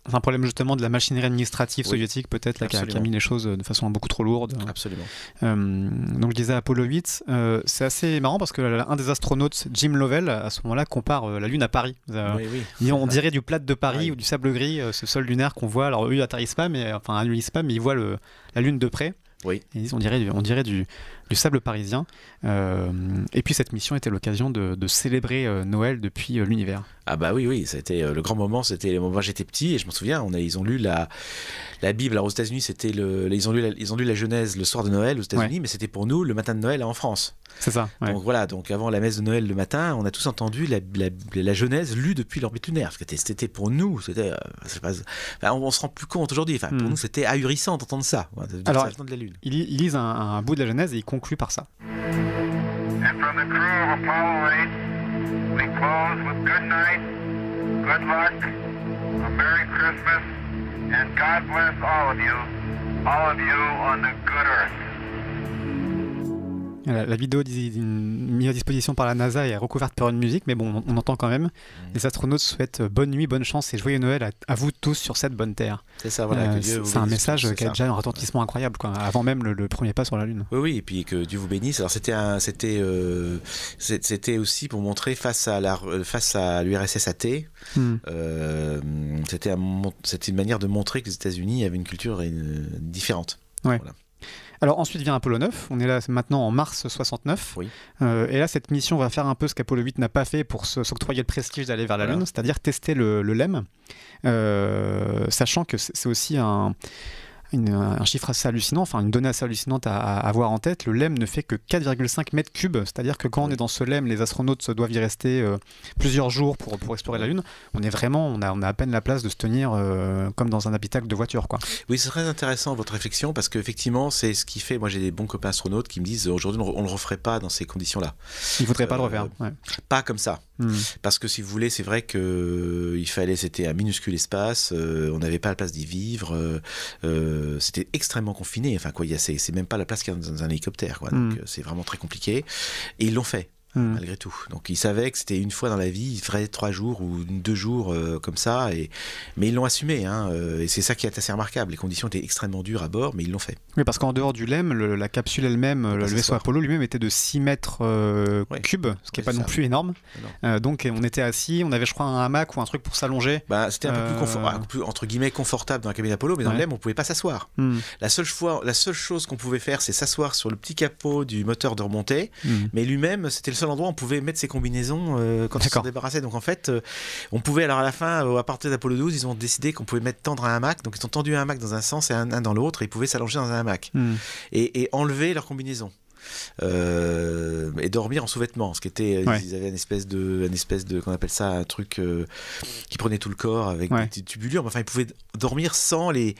C'est un problème justement de la machinerie administrative soviétique peut-être là, qui a mis les choses de façon beaucoup trop lourde. Absolument. Donc je disais Apollo 8, c'est assez marrant parce que un des astronautes, Jim Lovell, à ce moment-là compare la Lune à Paris. On dirait du plat de Paris ou du sable gris, ce sol lunaire qu'on voit. Alors eux ils atterrissent pas, mais ils voient la Lune de près. Oui. Et on dirait du sable parisien. Et puis cette mission était l'occasion de célébrer Noël depuis l'univers. Ah bah oui, c'était le grand moment. C'était le moment où j'étais petit et je m'en souviens. Ils ont lu la Bible. Alors aux États-Unis, c'était ils ont lu la Genèse le soir de Noël aux États-Unis, mais c'était pour nous le matin de Noël en France. C'est ça. Ouais. Donc voilà. Donc avant la messe de Noël le matin, on a tous entendu la Genèse lue depuis l'orbite lunaire. Parce que c'était pour nous. On se rend plus compte aujourd'hui. Pour nous, c'était ahurissant d'entendre ça. Alors, de la Lune. Ils lisent un bout de la Genèse et ils concluent par ça. And from the crew of Apollo 8, we close with good night, good luck, a Merry Christmas, and God bless all of you on the good earth. La vidéo mise à disposition par la NASA est recouverte par une musique, mais bon, on entend quand même. Les astronautes souhaitent bonne nuit, bonne chance et joyeux Noël à vous tous sur cette bonne terre. C'est ça, voilà. C'est un message qui a déjà un retentissement incroyable, quoi, avant même le premier pas sur la Lune. Oui, et puis que Dieu vous bénisse. Alors c'était aussi pour montrer face à l'URSS athée. C'était une manière de montrer que les États-Unis avaient une culture différente. Ouais. Voilà. Alors ensuite vient Apollo 9, on est là maintenant en mars 69, oui. Et là cette mission va faire un peu ce qu'Apollo 8 n'a pas fait pour s'octroyer le prestige d'aller vers la Lune, c'est-à-dire tester le LEM, sachant que c'est aussi un chiffre assez hallucinant, une donnée assez hallucinante à avoir en tête. Le LEM ne fait que 4,5 mètres cubes, c'est-à-dire que quand on est dans ce LEM, les astronautes doivent y rester plusieurs jours pour explorer la Lune. On a à peine la place de se tenir comme dans un habitacle de voiture, quoi. Oui, c'est très intéressant votre réflexion parce qu'effectivement, c'est ce qui fait. Moi, j'ai des bons copains astronautes qui me disent aujourd'hui, on ne le referait pas dans ces conditions-là. Ils ne voudraient pas le refaire. Ouais. Pas comme ça. Parce que si vous voulez, c'est vrai que c'était un minuscule espace, on n'avait pas la place d'y vivre. C'était extrêmement confiné. C'est même pas la place qu'il y a dans un hélicoptère, quoi. Donc c'est vraiment très compliqué. Et ils l'ont fait. Malgré tout. Donc ils savaient que c'était une fois dans la vie, ils feraient 3 jours ou 2 jours comme ça, mais ils l'ont assumé, et c'est ça qui est assez remarquable. Les conditions étaient extrêmement dures à bord, mais ils l'ont fait. Oui, parce qu'en dehors du LEM, la capsule elle-même, le vaisseau Apollo lui-même était de 6 mètres cubes, ce qui n'est pas non plus énorme. Donc on était assis, on avait je crois un hamac ou un truc pour s'allonger. C'était un peu plus entre guillemets confortable dans la cabine Apollo, mais dans le LEM on ne pouvait pas s'asseoir. La seule chose qu'on pouvait faire, c'est s'asseoir sur le petit capot du moteur de remontée, mais lui-même c'était le seul endroit où on pouvait mettre ses combinaisons quand ils s'en débarrassaient. Donc en fait, on pouvait, alors à la fin, à partir d'Apollo 12, ils ont décidé qu'on pouvait tendre un hamac. Donc ils ont tendu un hamac dans un sens et un dans l'autre, et ils pouvaient s'allonger dans un hamac et enlever leur combinaison. Et dormir en sous-vêtements, ce qui était ils avaient une espèce de qu'on appelle ça, un truc qui prenait tout le corps avec des tubulures, mais enfin ils pouvaient dormir sans les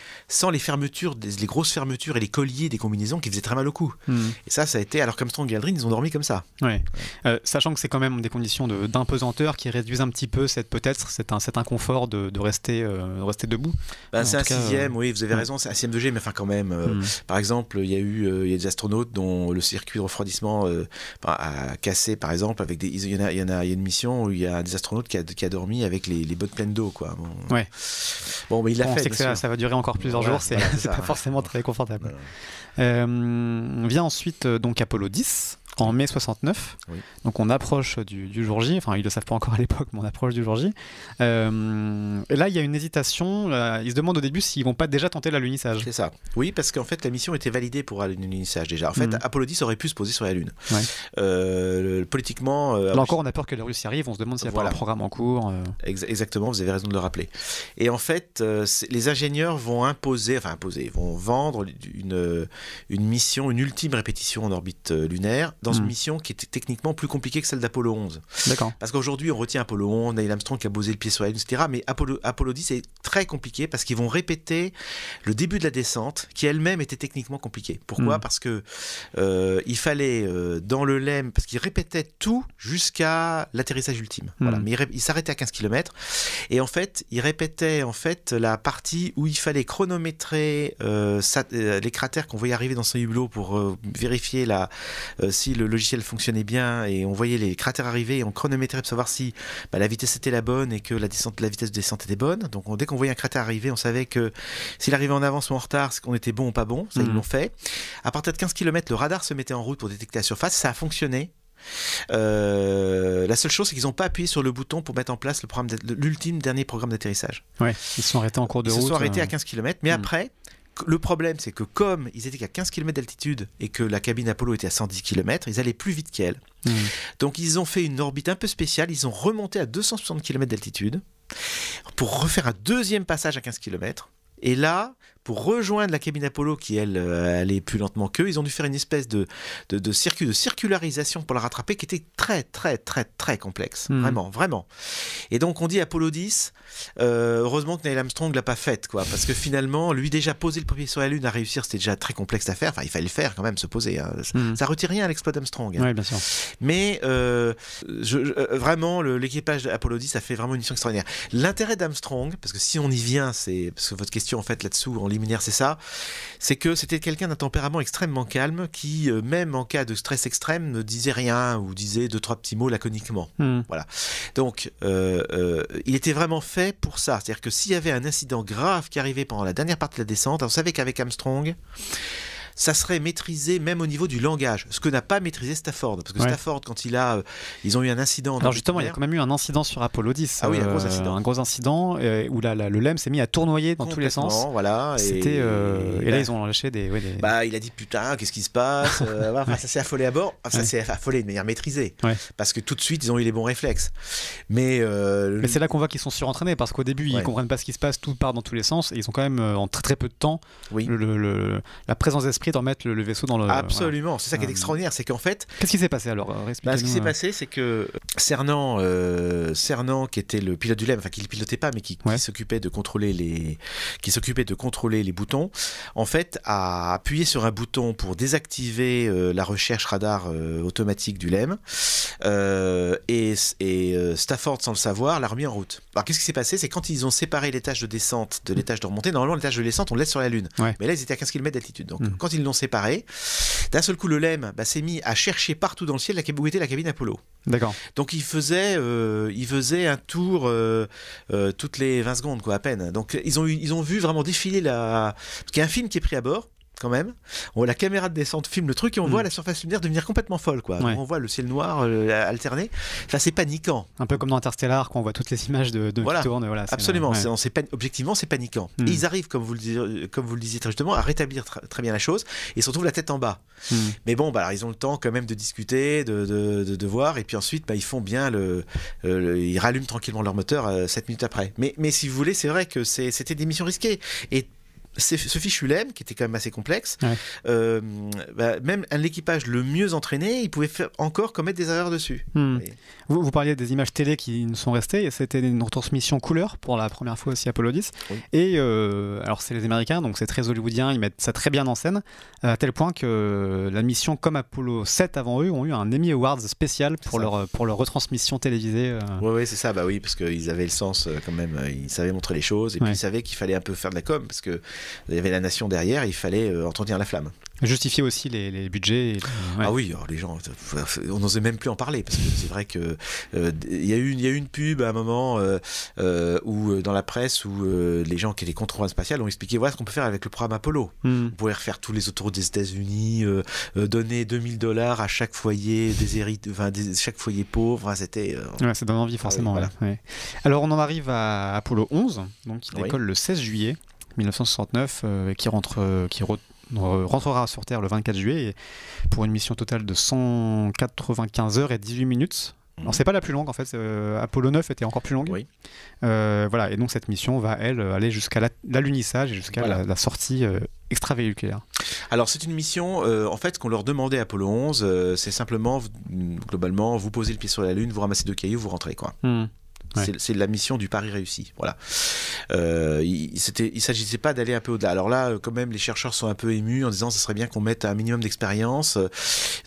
fermetures, les grosses fermetures et les colliers des combinaisons qui faisaient très mal au cou. Et ça a été, alors qu'Armstrong et Aldrin ils ont dormi comme ça. Sachant que c'est quand même des conditions d'impesanteur qui réduisent un petit peu cet inconfort de rester debout. C'est un 6e, oui, vous avez raison, c'est un 6e de G, mais enfin quand même, par exemple, il y a des astronautes dont le circuit de refroidissement a cassé, par exemple, avec il y a une mission où il y a des astronautes qui a dormi avec les bottes pleines d'eau, quoi. Bon, mais il l'a fait. On sait que ça va durer encore plusieurs jours, c'est pas forcément très confortable. Vient ensuite donc Apollo 10 en mai 69. Donc on approche du jour J, enfin ils le savent pas encore à l'époque, mais on approche du jour J. Et là il y a une hésitation, ils se demandent au début s'ils vont pas déjà tenter l'alunissage. C'est ça. Oui, parce qu'en fait la mission était validée pour l'alunissage déjà. En fait, Apollo 10 aurait pu se poser sur la Lune. Politiquement... là encore on a peur que les Russes y arrivent, on se demande s'il y a pas un programme en cours. Exactement, vous avez raison de le rappeler. Et en fait, les ingénieurs vont vont vendre une mission, une ultime répétition en orbite lunaire, dans une mission qui était techniquement plus compliquée que celle d'Apollo 11. D'accord. Parce qu'aujourd'hui, on retient Apollo 11, Neil Armstrong qui a posé le pied sur la Lune, etc. Mais Apollo 10 est très compliqué parce qu'ils vont répéter le début de la descente qui elle-même était techniquement compliquée. Pourquoi ? Parce que il fallait dans le LEM, parce qu'ils répétaient tout jusqu'à l'atterrissage ultime. Voilà. Mais ils s'arrêtaient à 15 km. Et en fait, ils répétaient la partie où il fallait chronométrer les cratères qu'on voyait arriver dans son hublot pour vérifier si le logiciel fonctionnait bien, et on voyait les cratères arriver et on chronométrait pour savoir si la vitesse était la bonne et que la vitesse de descente était bonne. Donc dès qu'on voyait un cratère arriver, on savait que s'il arrivait en avance ou en retard, c'est qu'on était bon ou pas bon. Ça, ils l'ont fait. À partir de 15 km, le radar se mettait en route pour détecter la surface. Ça a fonctionné. La seule chose, c'est qu'ils n'ont pas appuyé sur le bouton pour mettre en place l'ultime dernier programme d'atterrissage. Ouais, ils se sont arrêtés en cours de route. Ils se sont arrêtés à 15 km, mais après, le problème, c'est que comme ils étaient qu'à 15 km d'altitude et que la cabine Apollo était à 110 km, ils allaient plus vite qu'elle. Donc ils ont fait une orbite un peu spéciale, ils ont remonté à 260 km d'altitude pour refaire un deuxième passage à 15 km. Et là, pour rejoindre la cabine Apollo qui, elle, allait plus lentement qu'eux, ils ont dû faire une espèce de circuit de circularisation pour la rattraper qui était très, très, très, très complexe. Vraiment, vraiment. Et donc, on dit Apollo 10, heureusement que Neil Armstrong l'a pas faite, quoi, parce que finalement, lui, déjà poser le premier sur la Lune à réussir, c'était déjà très complexe à faire. Enfin, il fallait le faire quand même, se poser. Hein. Ça retire rien à l'exploit d'Armstrong. Hein. Oui, bien sûr. Mais vraiment, l'équipage d'Apollo 10 a fait vraiment une mission extraordinaire. L'intérêt d'Armstrong, parce que si on y vient, c'est parce que votre question, en fait, là-dessous, en liminaire, c'est que c'était quelqu'un d'un tempérament extrêmement calme qui, même en cas de stress extrême, ne disait rien ou disait 2-3 petits mots laconiquement. Voilà. Donc, il était vraiment fait pour ça. C'est-à-dire que s'il y avait un incident grave qui arrivait pendant la dernière partie de la descente, on savait qu'avec Armstrong, ça serait maîtrisé même au niveau du langage, ce que n'a pas maîtrisé Stafford, parce que Stafford, quand ils ont eu un incident. Alors justement, il y a quand même eu un incident sur Apollo 10. Ah oui, un gros incident. Où le LEM s'est mis à tournoyer dans tous les sens. Voilà. C'était et là ils ont lâché des. Il a dit putain, qu'est-ce qui se passe ça s'est affolé à bord. Ça s'est affolé de manière maîtrisée, parce que tout de suite ils ont eu les bons réflexes. Mais c'est là qu'on voit qu'ils sont surentraînés, parce qu'au début ils comprennent pas ce qui se passe, tout part dans tous les sens, et ils ont quand même en très très peu de temps la présence d'esprit d'en mettre le vaisseau dans le... Absolument, voilà. C'est ça qui est extraordinaire, c'est qu'en fait... Qu'est-ce qui s'est passé alors ? Ce qui s'est passé, c'est que Cernan, qui était le pilote du LEM, enfin qui ne le pilotait pas, mais qui s'occupait de contrôler les boutons, en fait, a appuyé sur un bouton pour désactiver la recherche radar automatique du LEM, et Stafford, sans le savoir, l'a remis en route. Alors qu'est-ce qui s'est passé ? C'est quand ils ont séparé l'étage de descente de l'étage de remontée, normalement l'étage de descente on le laisse sur la Lune, mais là ils étaient à 15 km d'altitude, donc quand ils l'ont séparé, d'un seul coup le LEM s'est mis à chercher partout dans le ciel où était la cabine Apollo. D'accord. Donc il faisait un tour toutes les 20 secondes, quoi, à peine. Donc ils ont vu vraiment défiler parce qu'il y a un film qui est pris à bord quand même. La caméra de descente filme le truc et on voit la surface lunaire devenir complètement folle, quoi. Donc, on voit le ciel noir alterner. Enfin, c'est paniquant. Un peu comme dans Interstellar, quand on voit toutes les images de qui tournent. Voilà, absolument. Objectivement, c'est paniquant. Et ils arrivent, comme vous le disiez très justement, à rétablir très bien la chose et se retrouvent la tête en bas. Mais bon, alors, ils ont le temps quand même de discuter, de voir, et puis ensuite, ils font bien ils rallument tranquillement leur moteur 7 minutes après. Mais si vous voulez, c'est vrai que c'était des missions risquées. Et ce fichu LEM, qui était quand même assez complexe, même l'équipage le mieux entraîné, il pouvait encore commettre des erreurs dessus. Vous parliez des images télé qui nous sont restées, et c'était une retransmission couleur pour la première fois aussi Apollo 10. Et alors c'est les Américains, donc c'est très hollywoodien, ils mettent ça très bien en scène, à tel point que la mission, comme Apollo 7 avant eux, ont eu un Emmy Awards spécial pour leur retransmission télévisée. Oui, c'est ça, oui, parce qu'ils avaient le sens quand même, ils savaient montrer les choses, et puis ils savaient qu'il fallait un peu faire de la com, parce que il y avait la nation derrière, et il fallait entretenir la flamme. Justifier aussi les budgets. Ah oui, alors les gens, on n'osait même plus en parler, parce que c'est vrai que il y a eu une pub à un moment où dans la presse où les gens qui étaient contre le programme spatial ont expliqué voilà ce qu'on peut faire avec le programme Apollo. On pourrait refaire tous les autoroutes des États-Unis, donner $2000 à chaque foyer chaque foyer pauvre. C'était. Ça donne envie forcément. Alors on en arrive à Apollo 11, donc qui décolle le 16 juillet 1969, qui rentrera sur Terre le 24 juillet et pour une mission totale de 195 heures et 18 minutes. Alors c'est pas la plus longue en fait, Apollo 9 était encore plus longue. Et donc cette mission va elle aller jusqu'à l'alunissage et jusqu'à la sortie extravéhiculaire. Alors c'est une mission, en fait, qu'on leur demandait à Apollo 11, c'est simplement, globalement, vous posez le pied sur la Lune, vous ramassez 2 cailloux, vous rentrez, quoi. Ouais. C'est la mission du pari réussi. Voilà. Il s'agissait pas d'aller un peu au-delà. Alors là, quand même, les chercheurs sont un peu émus en disant que ce serait bien qu'on mette un minimum d'expérience,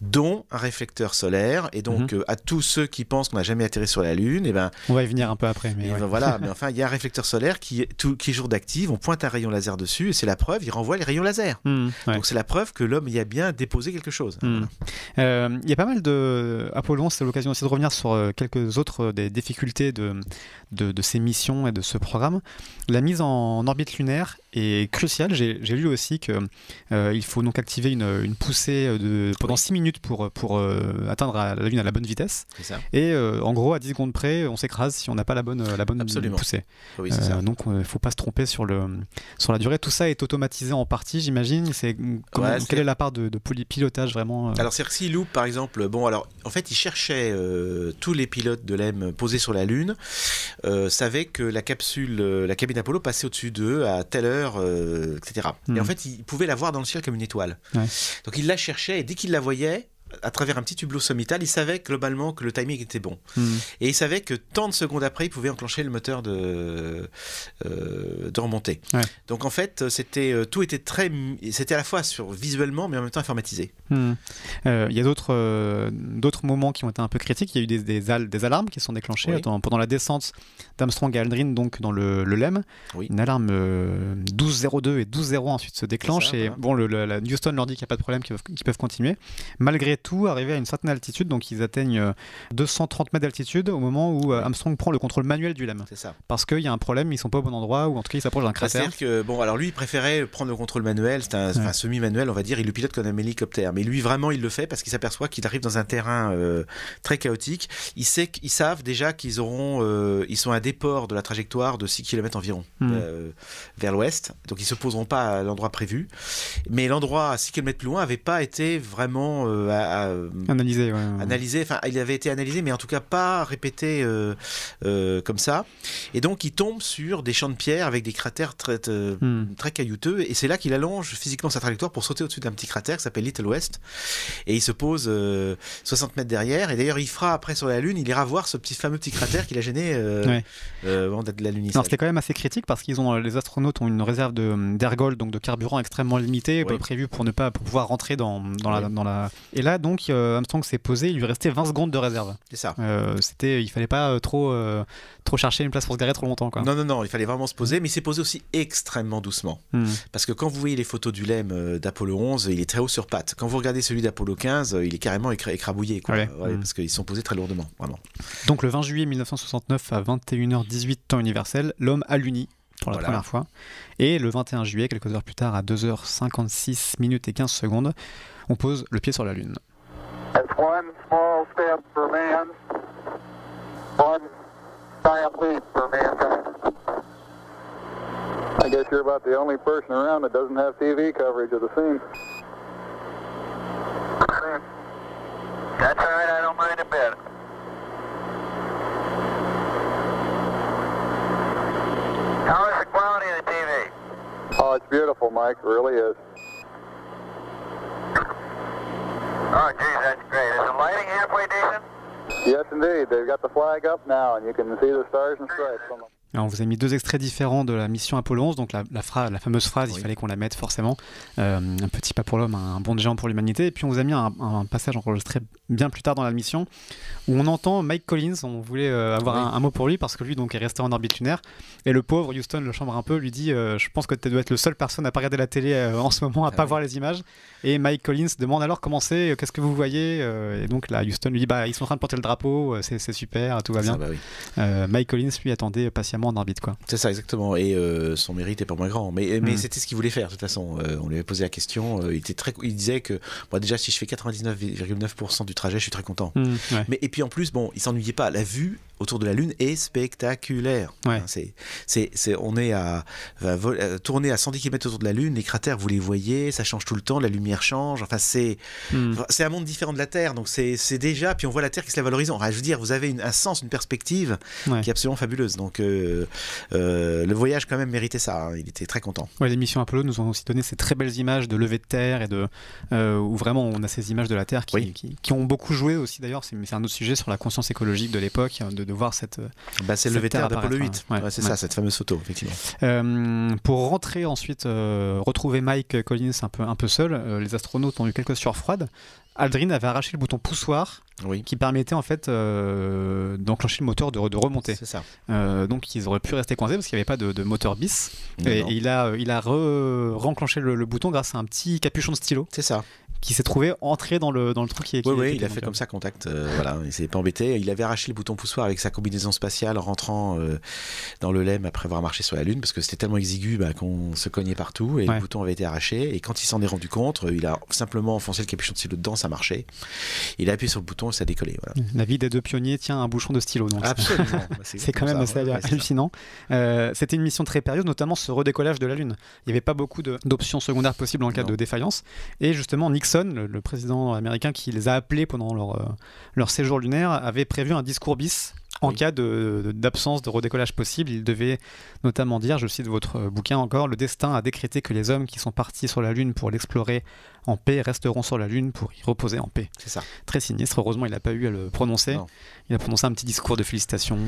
dont un réflecteur solaire. Et donc, à tous ceux qui pensent qu'on n'a jamais atterri sur la Lune, et ben, on va y venir un peu après. Mais voilà. Mais enfin, il y a un réflecteur solaire qui est jour d'active. On pointe un rayon laser dessus et c'est la preuve. Il renvoie les rayons laser. Donc c'est la preuve que l'homme y a bien déposé quelque chose. Voilà. Il y a pas mal de Apollo 11, c'est l'occasion aussi de revenir sur quelques autres des difficultés de ces missions et de ce programme. La mise en orbite lunaire est cruciale. J'ai lu aussi qu'il faut donc activer une poussée pendant 6 minutes pour atteindre la Lune à la bonne vitesse. C'est ça. Et en gros, à 10 secondes près, on s'écrase si on n'a pas la bonne poussée. Oui, c'est ça. Donc il ne faut pas se tromper sur la durée. Tout ça est automatisé en partie, j'imagine. Quelle est la part de pilotage vraiment Alors, CRC Loop, par exemple, en fait, il cherchait tous les pilotes de l'EM posés sur la Lune, savaient que la cabine Apollo passait au-dessus d'eux à telle heure, etc. Et en fait, il pouvait la voir dans le ciel comme une étoile. Ouais. Donc, il la cherchait et dès qu'il la voyait, à travers un petit tableau sommital, il savait globalement que le timing était bon. Et il savait que tant de secondes après, il pouvait enclencher le moteur de remontée. Ouais. Donc en fait, tout était c'était à la fois visuellement, mais en même temps informatisé. Il y a d'autres moments qui ont été un peu critiques. Il y a eu des alarmes qui sont déclenchées pendant la descente d'Armstrong à Aldrin, donc dans le LEM. Oui. Une alarme 12.02 et 12.01 ensuite se déclenche. Et bon, la Houston leur dit qu'il n'y a pas de problème, qu'ils peuvent continuer. Malgré tout, arrivé à une certaine altitude, donc ils atteignent 230 mètres d'altitude au moment où Armstrong prend le contrôle manuel du LEM. C'est ça. Parce qu'il y a un problème, ils sont pas au bon endroit, ou en tout cas ils s'approchent d'un cratère. C'est-à-dire que, alors lui il préférait prendre le contrôle manuel, c'est un semi-manuel on va dire, il le pilote comme un hélicoptère, mais lui vraiment il le fait parce qu'il s'aperçoit qu'il arrive dans un terrain très chaotique. Ils savent déjà qu'ils sont à des ports de la trajectoire de 6 km environ vers l'ouest, donc ils se poseront pas à l'endroit prévu, mais l'endroit à 6 km plus loin avait pas été vraiment analysé. Enfin, il avait été analysé, mais en tout cas pas répété comme ça. Et donc, il tombe sur des champs de pierre avec des cratères très caillouteux. Et c'est là qu'il allonge physiquement sa trajectoire pour sauter au-dessus d'un petit cratère qui s'appelle Little West. Et il se pose 60 mètres derrière. Et d'ailleurs, il fera après sur la Lune, il ira voir ce fameux petit cratère qui l'a gêné avant d'être la Lune. C'était quand même assez critique parce les astronautes ont une réserve d'ergol, donc de carburant extrêmement limitée, prévue pour pouvoir rentrer dans la. Et là, donc, Armstrong s'est posé, il lui restait 20 secondes de réserve. C'est ça. Il fallait pas trop chercher une place pour se garer trop longtemps, quoi. Non, il fallait vraiment se poser, mais il s'est posé aussi extrêmement doucement. Parce que quand vous voyez les photos du LEM d'Apollo 11, il est très haut sur pattes. Quand vous regardez celui d'Apollo 15, il est carrément écrabouillé, quoi. Parce qu'ils sont posés très lourdement, vraiment. Donc le 20 juillet 1969 à 21h18 temps universel, l'homme a l'uni pour la première fois. Et le 21 juillet, quelques heures plus tard, à 2h56 minutes et 15 secondes, on pose le pied sur la Lune. That's one small step for man, one giant leap for mankind. I guess you're about the only person around that doesn't have TV coverage of the scene. That's all right, I don't mind a bit. How is the quality of the TV? Oh, it's beautiful, Mike, it really is. Oh, geez, that's great. Is the lighting halfway decent? Yes, indeed. They've got the flag up now, and you can see the stars and stripes on them. Alors on vous a mis 2 extraits différents de la mission Apollo 11, donc la fameuse phrase, il fallait qu'on la mette forcément, un petit pas pour l'homme, un bond de géant pour l'humanité, et puis on vous a mis un passage enregistré bien plus tard dans la mission, où on entend Mike Collins, on voulait avoir un mot pour lui, parce que lui donc est resté en orbite lunaire, et le pauvre Houston le chambre un peu, lui dit je pense que tu dois être le seul personne à pas regarder la télé en ce moment, à pas voir les images, et Mike Collins demande alors comment c'est, qu'est-ce que vous voyez, et donc là Houston lui dit ils sont en train de porter le drapeau, c'est super, tout va bien. Mike Collins lui attendait patiemment en orbite, quoi. C'est ça, exactement, et son mérite est pas moins grand, mais c'était ce qu'il voulait faire de toute façon. On lui avait posé la question, il disait que déjà si je fais 99,9% du trajet je suis très content. Et puis en plus il s'ennuyait pas, la vue autour de la Lune est spectaculaire. Ouais. On est à tourner à 110 km autour de la Lune, les cratères, vous les voyez, ça change tout le temps, la lumière change. Enfin, c'est un monde différent de la Terre. Donc c'est déjà, puis on voit la Terre qui se lève à l'horizon. Enfin, je veux dire, vous avez un sens, une perspective qui est absolument fabuleuse. Donc le voyage quand même méritait ça. Hein. Il était très content. Ouais, les missions Apollo nous ont aussi donné ces très belles images de levée de terre et où vraiment on a ces images de la Terre qui ont beaucoup joué aussi d'ailleurs. C'est un autre sujet sur la conscience écologique de l'époque, de voir cette. C'est le lever de terre d'Apollo 8. C'est ça, cette fameuse photo, effectivement. Pour rentrer ensuite, retrouver Mike Collins un peu seul, les astronautes ont eu quelques sueurs froides. Aldrin avait arraché le bouton poussoir qui permettait en fait d'enclencher le moteur de remonter. C'est ça. Donc ils auraient pu rester coincés parce qu'il n'y avait pas de moteur bis. Et il a re-enclenché le bouton grâce à un petit capuchon de stylo. C'est ça. Qui s'est trouvé entré dans le trou qui est. Oui, il a fait comme ça contact. Voilà, il s'est pas embêté. Il avait arraché le bouton poussoir avec sa combinaison spatiale en rentrant dans le LEM après avoir marché sur la Lune parce que c'était tellement exigu qu'on se cognait partout et le bouton avait été arraché. Et quand il s'en est rendu compte, il a simplement enfoncé le capuchon de stylo dedans, ça marchait. Il a appuyé sur le bouton et ça a décollé. Voilà. La vie des deux pionniers tient un bouchon de stylo. Donc absolument. C'est quand même assez hallucinant. C'était une mission très périlleuse, notamment ce redécollage de la Lune. Il n'y avait pas beaucoup d'options secondaires possibles en cas de défaillance. Et justement, Nixon, le président américain qui les a appelés pendant leur séjour lunaire, avait prévu un discours bis en cas d'absence de redécollage possible. Il devait notamment dire, je cite votre bouquin encore, « Le destin a décrété que les hommes qui sont partis sur la Lune pour l'explorer en paix resteront sur la Lune pour y reposer en paix. » C'est ça. Très sinistre. Heureusement, il n'a pas eu à le prononcer. Non. Il a prononcé un petit discours de félicitations.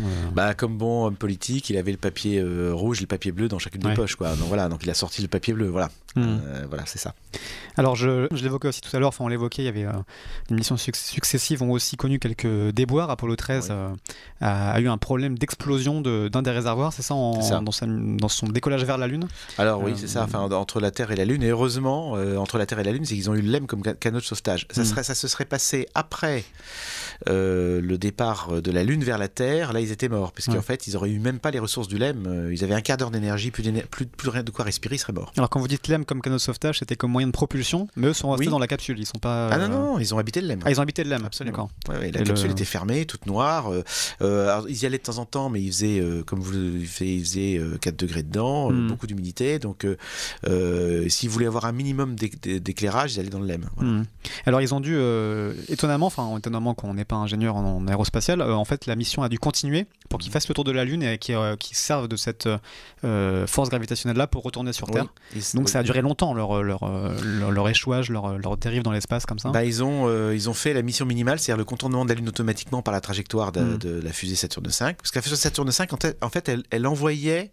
Comme bon homme politique, il avait le papier rouge et le papier bleu dans chacune des poches. Quoi. Donc voilà, donc il a sorti le papier bleu. Voilà, voilà, c'est ça. Alors je l'évoquais aussi tout à l'heure. Enfin, on l'évoquait. Il y avait les missions successives ont aussi connu quelques déboires. Apollo 13 a eu un problème d'explosion d'un des réservoirs. C'est ça, dans son décollage vers la Lune. Alors oui, c'est ça. Enfin, entre la Terre et la Lune. Et heureusement, entre la Terre et la Lune, c'est qu'ils ont eu le LEM comme canot de sauvetage. Ça se serait passé après le départ de la Lune vers la Terre. Là, ils étaient morts, parce qu'en fait, ils auraient eu même pas les ressources du LEM. Ils avaient un quart d'heure d'énergie, plus rien de quoi respirer, ils seraient morts. Alors quand vous dites LEM comme canot de sauvetage, c'était comme moyen de propulsion, mais eux sont restés dans la capsule. Ils sont pas. Non, ils ont habité le LEM. Ah, ils ont habité le LEM. Absolument. La capsule était fermée, toute noire. Alors, ils y allaient de temps en temps, mais il faisait, comme vous le faites, il faisait 4 degrés dedans, beaucoup d'humidité. Donc, s'ils voulaient avoir un minimum d'éclairage, ils allaient dans le LEM. Voilà. Alors, ils ont dû, étonnamment qu'on n'est pas ingénieur en aérospatial, en fait, la mission a dû continuer pour qu'ils fassent le tour de la Lune et qu'ils servent de cette force gravitationnelle-là pour retourner sur Terre. Donc, ça a duré longtemps, leur échouage, leur dérive dans l'espace, comme ça. Ils ont fait la mission minimale, c'est-à-dire le contournement de la Lune automatiquement par la trajectoire de la fusée Saturne V. Parce que la fusée Saturne V, en fait, elle envoyait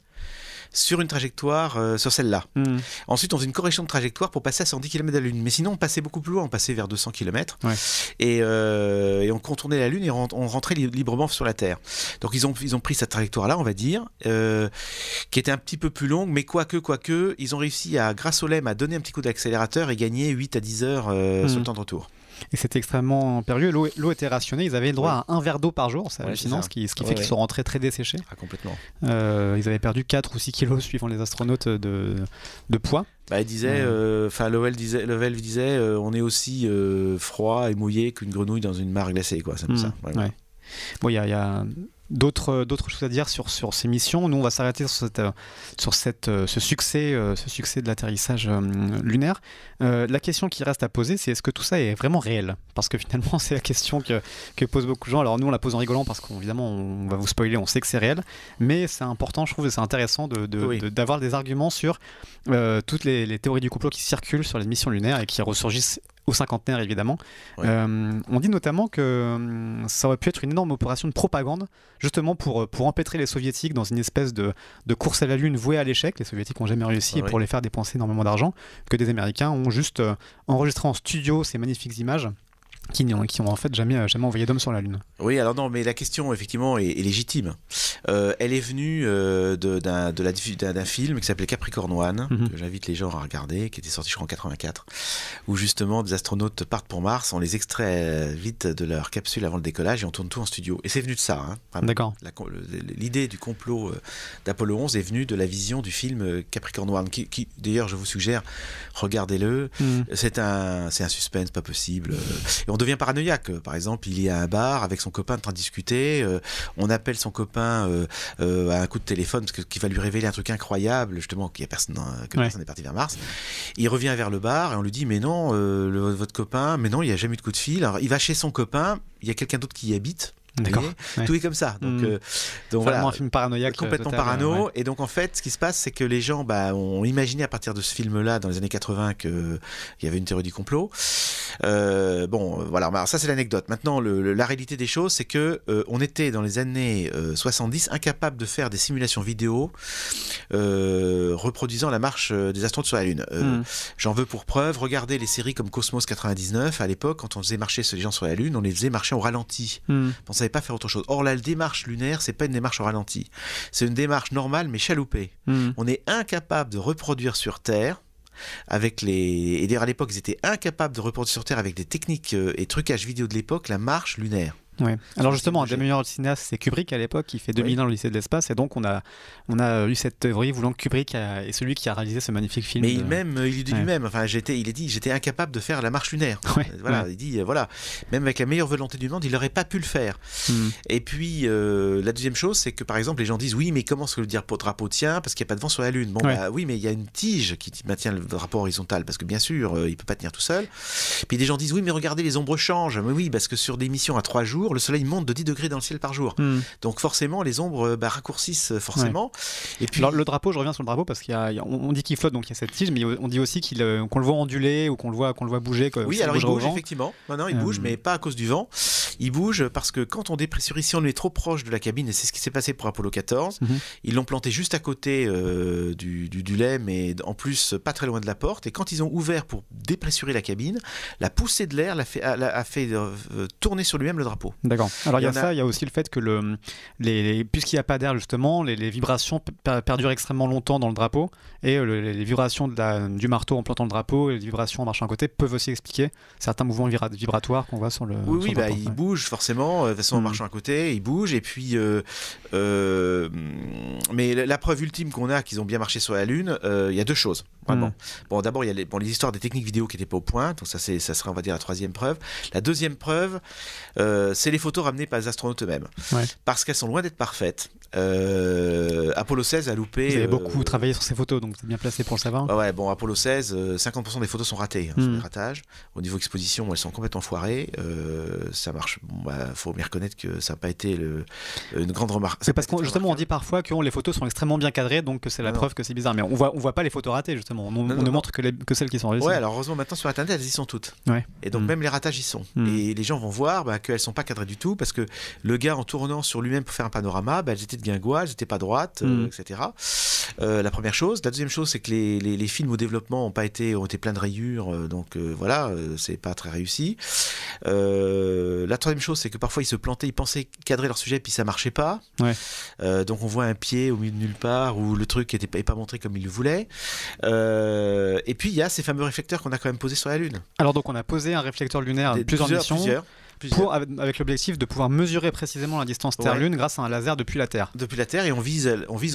sur une trajectoire sur celle-là. Ensuite, on faisait une correction de trajectoire pour passer à 110 km de la Lune. Mais sinon, on passait beaucoup plus loin, on passait vers 200 km. Et on contournait la Lune et on rentrait librement sur la Terre. Donc, ils ont pris cette trajectoire-là, on va dire, qui était un petit peu plus longue, mais quoique, ils ont réussi, grâce au LEM, à donner un petit coup d'accélérateur et gagner 8 à 10 heures sur le temps de retour. Et c'était extrêmement périlleux. L'eau était rationnée. Ils avaient le droit à un verre d'eau par jour. C'est hallucinant, ce qui fait qu'ils sont rentrés très desséchés. Ah, complètement. Ils avaient perdu 4 ou 6 kilos suivant les astronautes de poids. Il disait, Lovell disait, on est aussi froid et mouillé qu'une grenouille dans une mare glacée, quoi. C'est comme ça. Ouais. Bon, il y a d'autres choses à dire sur ces missions. Nous, on va s'arrêter sur ce succès de l'atterrissage lunaire. La question qui reste à poser, c'est est-ce que tout ça est vraiment réel ? Parce que finalement, c'est la question que posent beaucoup de gens. Alors nous, on la pose en rigolant parce qu'évidemment, on va vous spoiler, on sait que c'est réel. Mais c'est important, je trouve, et c'est intéressant d'avoir des arguments sur toutes les théories du complot qui circulent sur les missions lunaires et qui ressurgissent au cinquantenaire, évidemment. On dit notamment que ça aurait pu être une énorme opération de propagande, justement pour empêtrer les soviétiques dans une espèce de course à la Lune vouée à l'échec. Les soviétiques n'ont jamais réussi pour les faire dépenser énormément d'argent, que des Américains ont juste enregistré en studio ces magnifiques images qui n'ont en fait jamais envoyé d'hommes sur la Lune. Oui, alors non, mais la question effectivement est légitime. Elle est venue d'un film qui s'appelait Capricorn One, que j'invite les gens à regarder, qui était sorti je crois en 84, où justement des astronautes partent pour Mars, on les extrait vite de leur capsule avant le décollage et on tourne tout en studio. Et c'est venu de ça. Vraiment. D'accord. L'idée du complot d'Apollo 11 est venue de la vision du film Capricorn One, qui d'ailleurs je vous suggère, regardez-le. C'est un suspense pas possible. Et on devient paranoïaque. Par exemple, il est à un bar avec son copain en train de discuter, on appelle son copain à un coup de téléphone parce qu'il va lui révéler un truc incroyable, justement, que personne n'est parti vers Mars. Il revient vers le bar et on lui dit mais non, votre copain, mais non, il n'y a jamais eu de coup de fil. Alors il va chez son copain, il y a quelqu'un d'autre qui y habite. D'accord. Tout est comme ça. Donc voilà, un film paranoïaque, complètement total, parano. Et donc en fait, ce qui se passe, c'est que les gens ont imaginé à partir de ce film-là, dans les années 80, qu'il y avait une théorie du complot. Voilà. Alors, ça c'est l'anecdote. Maintenant, la réalité des choses, c'est que on était dans les années 70 incapable de faire des simulations vidéo reproduisant la marche des astronautes sur la Lune. J'en veux pour preuve. Regardez les séries comme Cosmos 99. À l'époque, quand on faisait marcher les gens sur la Lune, on les faisait marcher au ralenti. On savait pas faire autre chose. Or, la démarche lunaire, c'est pas une démarche au ralenti. C'est une démarche normale, mais chaloupée. On est incapable de reproduire sur Terre et d'ailleurs à l'époque ils étaient incapables de reproduire sur Terre avec des techniques et trucages vidéo de l'époque la marche lunaire. Ouais. Alors justement, un des meilleurs cinéastes, c'est Kubrick à l'époque, qui fait 2001 au lycée de l'espace, et donc on a eu cette théorie voulant que Kubrick est celui qui a réalisé ce magnifique film. Mais il dit lui-même, enfin il dit j'étais incapable de faire la marche lunaire. Il dit voilà, même avec la meilleure volonté du monde, il n'aurait pas pu le faire. Et puis la deuxième chose, c'est que par exemple les gens disent oui, mais comment est-ce que le drapeau tient parce qu'il n'y a pas de vent sur la Lune. Oui, mais il y a une tige qui maintient le drapeau horizontal parce que bien sûr il peut pas tenir tout seul. Puis des gens disent oui, mais regardez les ombres changent. Mais oui, parce que sur des missions à 3 jours le soleil monte de 10 degrés dans le ciel par jour. Donc forcément, les ombres raccourcissent forcément. Et puis... Alors, le drapeau, je reviens sur le drapeau parce on dit qu'il flotte, donc il y a cette tige, mais on dit aussi qu'on le voit onduler ou qu'on le voit bouger. Oui, alors il bouge effectivement. Non, il bouge, mais pas à cause du vent. Il bouge parce que quand on dépressurise, si on est trop proche de la cabine, et c'est ce qui s'est passé pour Apollo 14, ils l'ont planté juste à côté du lait, mais en plus pas très loin de la porte. Et quand ils ont ouvert pour dépressurer la cabine, la poussée de l'air a fait tourner sur lui-même le drapeau. D'accord. Alors il y a ça, il y a aussi le fait que puisqu'il n'y a pas d'air justement, les vibrations perdurent extrêmement longtemps dans le drapeau, et les vibrations du marteau en plantant le drapeau et les vibrations en marchant à côté peuvent aussi expliquer certains mouvements vibratoires qu'on voit sur le drapeau. Oui, il bouge forcément, de toute façon en marchant à côté, il bouge, et puis mais la preuve ultime qu'on a qu'ils ont bien marché sur la Lune, il y a deux choses. Vraiment. Bon, d'abord il y a les histoires des techniques vidéo qui n'étaient pas au point, donc ça serait on va dire la troisième preuve. La deuxième preuve, c'est les photos ramenées par les astronautes eux-mêmes, parce qu'elles sont loin d'être parfaites. Apollo 16 a loupé. Vous avez beaucoup travaillé sur ces photos, donc vous êtes bien placé pour le savoir. Apollo 16, 50% des photos sont ratées sur les ratages. Au niveau exposition, elles sont complètement foirées. Ça marche. Faut bien reconnaître que ça n'a pas été une grande remarque. C'est parce qu'on justement on dit parfois que les photos sont extrêmement bien cadrées, donc c'est la preuve que c'est bizarre. Mais on voit pas les photos ratées justement. On ne montre que celles qui sont réussies. Alors heureusement maintenant sur Internet elles y sont toutes. Et donc même les ratages y sont. Et les gens vont voir qu'elles sont pas cadrées du tout parce que le gars en tournant sur lui-même pour faire un panorama, elles étaient de guingois, elles étaient pas droites, etc. La première chose. La deuxième chose, c'est que les films au développement ont été pleins de rayures, donc c'est pas très réussi. La troisième chose, c'est que parfois ils se plantaient, ils pensaient cadrer leur sujet puis ça marchait pas. Donc on voit un pied au milieu de nulle part où le truc n'était pas montré comme ils le voulaient. Et puis il y a ces fameux réflecteurs qu'on a quand même posés sur la Lune. Alors donc on a posé un réflecteur lunaire plusieurs missions. Avec l'objectif de pouvoir mesurer précisément la distance Terre-Lune grâce à un laser depuis la Terre. Depuis la Terre, et on vise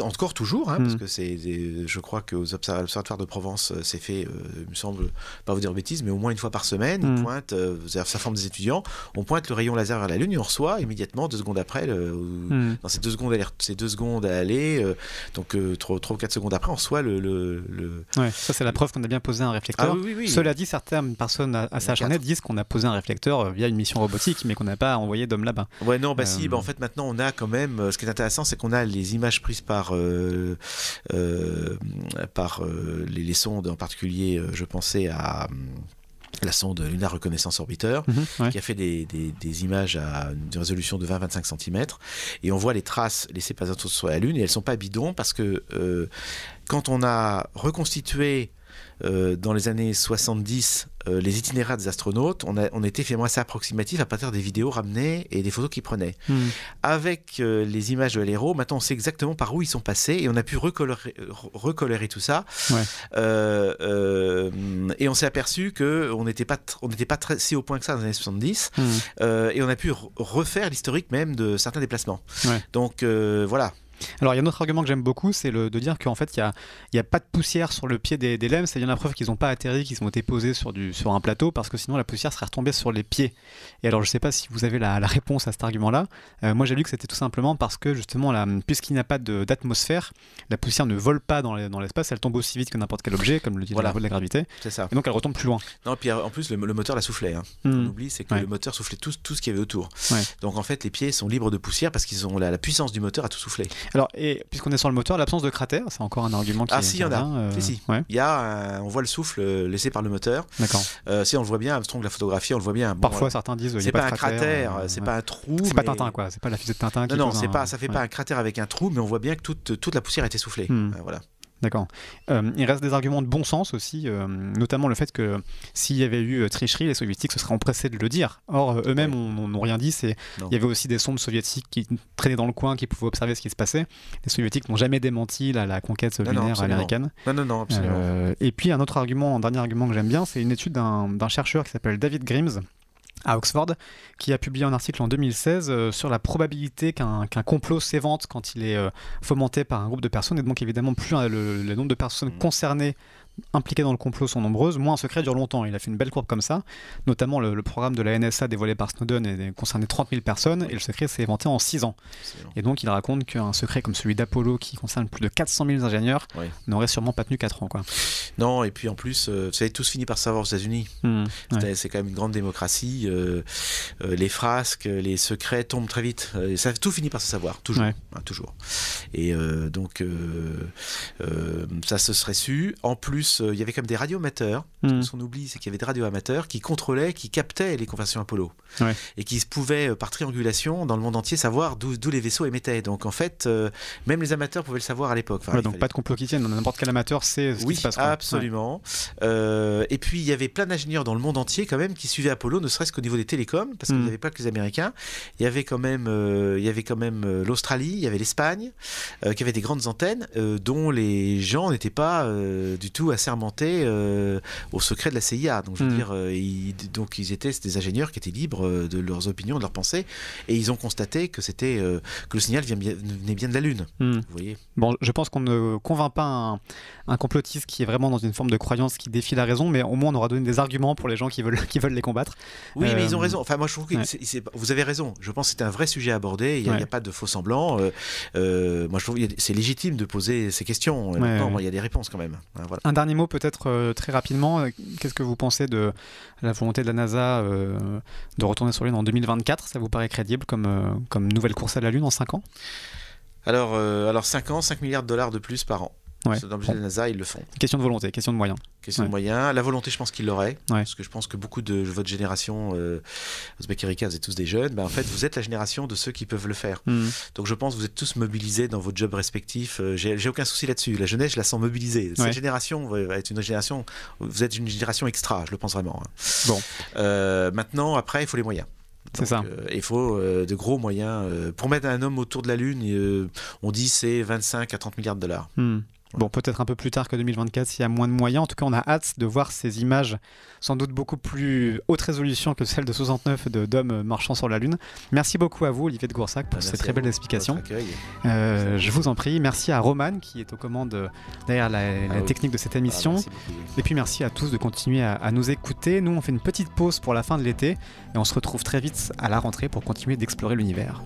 encore toujours, parce que je crois qu'aux observatoires de Provence, c'est fait, il me semble, pas vous dire de bêtises, mais au moins une fois par semaine, ils pointent, ça forme des étudiants, on pointe le rayon laser vers la Lune et on reçoit immédiatement 2 secondes après, dans ces 2 secondes à aller, donc 3 ou 4 secondes après, on reçoit ça c'est la preuve qu'on a bien posé un réflecteur. Cela dit, certaines personnes assez acharnées disent qu'on a posé un réflecteur via une mission robotique, mais qu'on n'a pas envoyé d'homme là-bas. En fait maintenant on a quand même, ce qui est intéressant, c'est qu'on a les images prises par les sondes, en particulier je pensais à la sonde Lunar Reconnaissance Orbiter, qui a fait des images à une résolution de 20-25 cm, et on voit les traces laissées par les astronautes sur la Lune, et elles sont pas bidons parce que quand on a reconstitué dans les années 70 les itinéraires des astronautes, on était finalement assez approximatif à partir des vidéos ramenées et des photos qu'ils prenaient. Avec les images de l'héros, maintenant on sait exactement par où ils sont passés et on a pu recolorer tout ça. Et on s'est aperçu qu'on n'était pas si au point que ça dans les années 70, et on a pu refaire l'historique même de certains déplacements. Donc voilà. Alors il y a un autre argument que j'aime beaucoup, c'est de dire qu'en fait il y a pas de poussière sur le pied des LEM, c'est bien la preuve qu'ils n'ont pas atterri, qu'ils ont été posés sur un plateau, parce que sinon la poussière serait retombée sur les pieds. Et alors je sais pas si vous avez la réponse à cet argument-là. Moi j'ai lu que c'était tout simplement parce que justement puisqu'il n'y a pas d'atmosphère, la poussière ne vole pas dans l'espace, elle tombe aussi vite que n'importe quel objet, comme le dit la loi de la gravité. C'est ça. Et donc elle retombe plus loin. Non, puis en plus le moteur la soufflait. Hein. On oublie, c'est que le moteur soufflait tout ce qu'il y avait autour. Ouais. Donc en fait les pieds sont libres de poussière parce qu'ils ont la puissance du moteur à tout souffler. Alors, et puisqu'on est sur le moteur, l'absence de cratère, c'est encore un argument qui si, il y en a. Si. Ouais. Il y a on voit le souffle laissé par le moteur. D'accord. Si on le voit bien, Armstrong la photographie, on le voit bien. Bon, parfois certains disent il y a pas de cratère, c'est pas un trou. C'est pas Tintin quoi, c'est pas la fusée de Tintin qui Non, ça fait pas un cratère avec un trou, mais on voit bien que toute la poussière a été soufflée. Voilà. D'accord. Il reste des arguments de bon sens aussi, notamment le fait que s'il y avait eu tricherie, les soviétiques se seraient empressés de le dire. Or, eux-mêmes n'ont rien dit. Il y avait aussi des sondes soviétiques qui traînaient dans le coin, qui pouvaient observer ce qui se passait. Les soviétiques n'ont jamais démenti la conquête lunaire américaine. Non, absolument. Et puis un dernier argument que j'aime bien, c'est une étude d'un chercheur qui s'appelle David Grimes, à Oxford, qui a publié un article en 2016 sur la probabilité qu'un complot s'évente quand il est fomenté par un groupe de personnes. Et donc évidemment, plus le nombre de personnes concernées impliquées dans le complot sont nombreuses, moins un secret dure longtemps. Il a fait une belle courbe comme ça, notamment le programme de la NSA dévoilé par Snowden concernait 30 000 personnes et le secret s'est éventé en 6 ans. Excellent. Et donc il raconte qu'un secret comme celui d'Apollo qui concerne plus de 400 000 ingénieurs n'aurait sûrement pas tenu 4 ans. Quoi. Non, et puis en plus, vous avez tous fini par savoir aux États-Unis. C'est quand même une grande démocratie. Les frasques, les secrets tombent très vite. Ça tout finit par se savoir, toujours. Toujours. Et donc ça se serait su. En plus, il y avait comme des radioamateurs. Ce qu'on oublie, c'est qu'il y avait des radioamateurs qui contrôlaient, qui captaient les conversations Apollo. Et qui pouvaient, par triangulation, dans le monde entier, savoir d'où les vaisseaux émettaient. Donc en fait, même les amateurs pouvaient le savoir à l'époque. Enfin, donc pas de complot qui tienne, n'importe quel amateur sait ce qui se passe. Oui, absolument. Et puis il y avait plein d'ingénieurs dans le monde entier quand même qui suivaient Apollo, ne serait-ce qu'au niveau des télécoms, parce qu'il n'y avait pas que les Américains. Il y avait quand même l'Australie, il y avait l'Espagne, qui avait des grandes antennes dont les gens n'étaient pas du tout assermentés au secret de la CIA. Donc je veux dire, ils étaient des ingénieurs qui étaient libres de leurs opinions, de leurs pensées, et ils ont constaté que que le signal venait bien de la Lune. Vous voyez. Bon, je pense qu'on ne convainc pas un complotiste qui est vraiment dans une forme de croyance qui défie la raison, mais au moins on aura donné des arguments pour les gens qui veulent les combattre. Oui, mais ils ont raison. Enfin, moi je trouve que vous avez raison. Je pense que c'est un vrai sujet à aborder. Il n'y a pas de faux semblants. Moi je trouve que c'est légitime de poser ces questions. Maintenant, il y a des réponses quand même. Voilà. Un dernier mot peut-être très rapidement. Qu'est-ce que vous pensez de la volonté de la NASA de retourner sur la Lune en 2024 ? Ça vous paraît crédible comme nouvelle course à la Lune en 5 ans ? Alors 5 ans, 5 milliards de dollars de plus par an. Dans le budget de la NASA, ils le font. Question de volonté, question de moyens. Question de moyens. La volonté, je pense qu'ils l'auraient. Parce que je pense que beaucoup de votre génération, Ouzbek Erika, vous êtes tous des jeunes, en fait, vous êtes la génération de ceux qui peuvent le faire. Donc je pense que vous êtes tous mobilisés dans vos jobs respectifs. J'ai aucun souci là-dessus. La jeunesse, je la sens mobilisée. Cette génération va être une génération. Vous êtes une génération extra, je le pense vraiment. Bon. Maintenant, après, il faut les moyens. C'est ça. Il faut de gros moyens. Pour mettre un homme autour de la Lune, on dit c'est 25 à 30 milliards de dollars. Bon, peut-être un peu plus tard que 2024 s'il y a moins de moyens. En tout cas, on a hâte de voir ces images, sans doute beaucoup plus haute résolution que celles de 69 d'hommes marchant sur la Lune. Merci beaucoup à vous, Olivier de Goursac, pour ces très belles explications. Je vous en prie. Merci à Roman, qui est aux commandes derrière la technique de cette émission. Et puis merci à tous de continuer à nous écouter. Nous, on fait une petite pause pour la fin de l'été et on se retrouve très vite à la rentrée pour continuer d'explorer l'univers.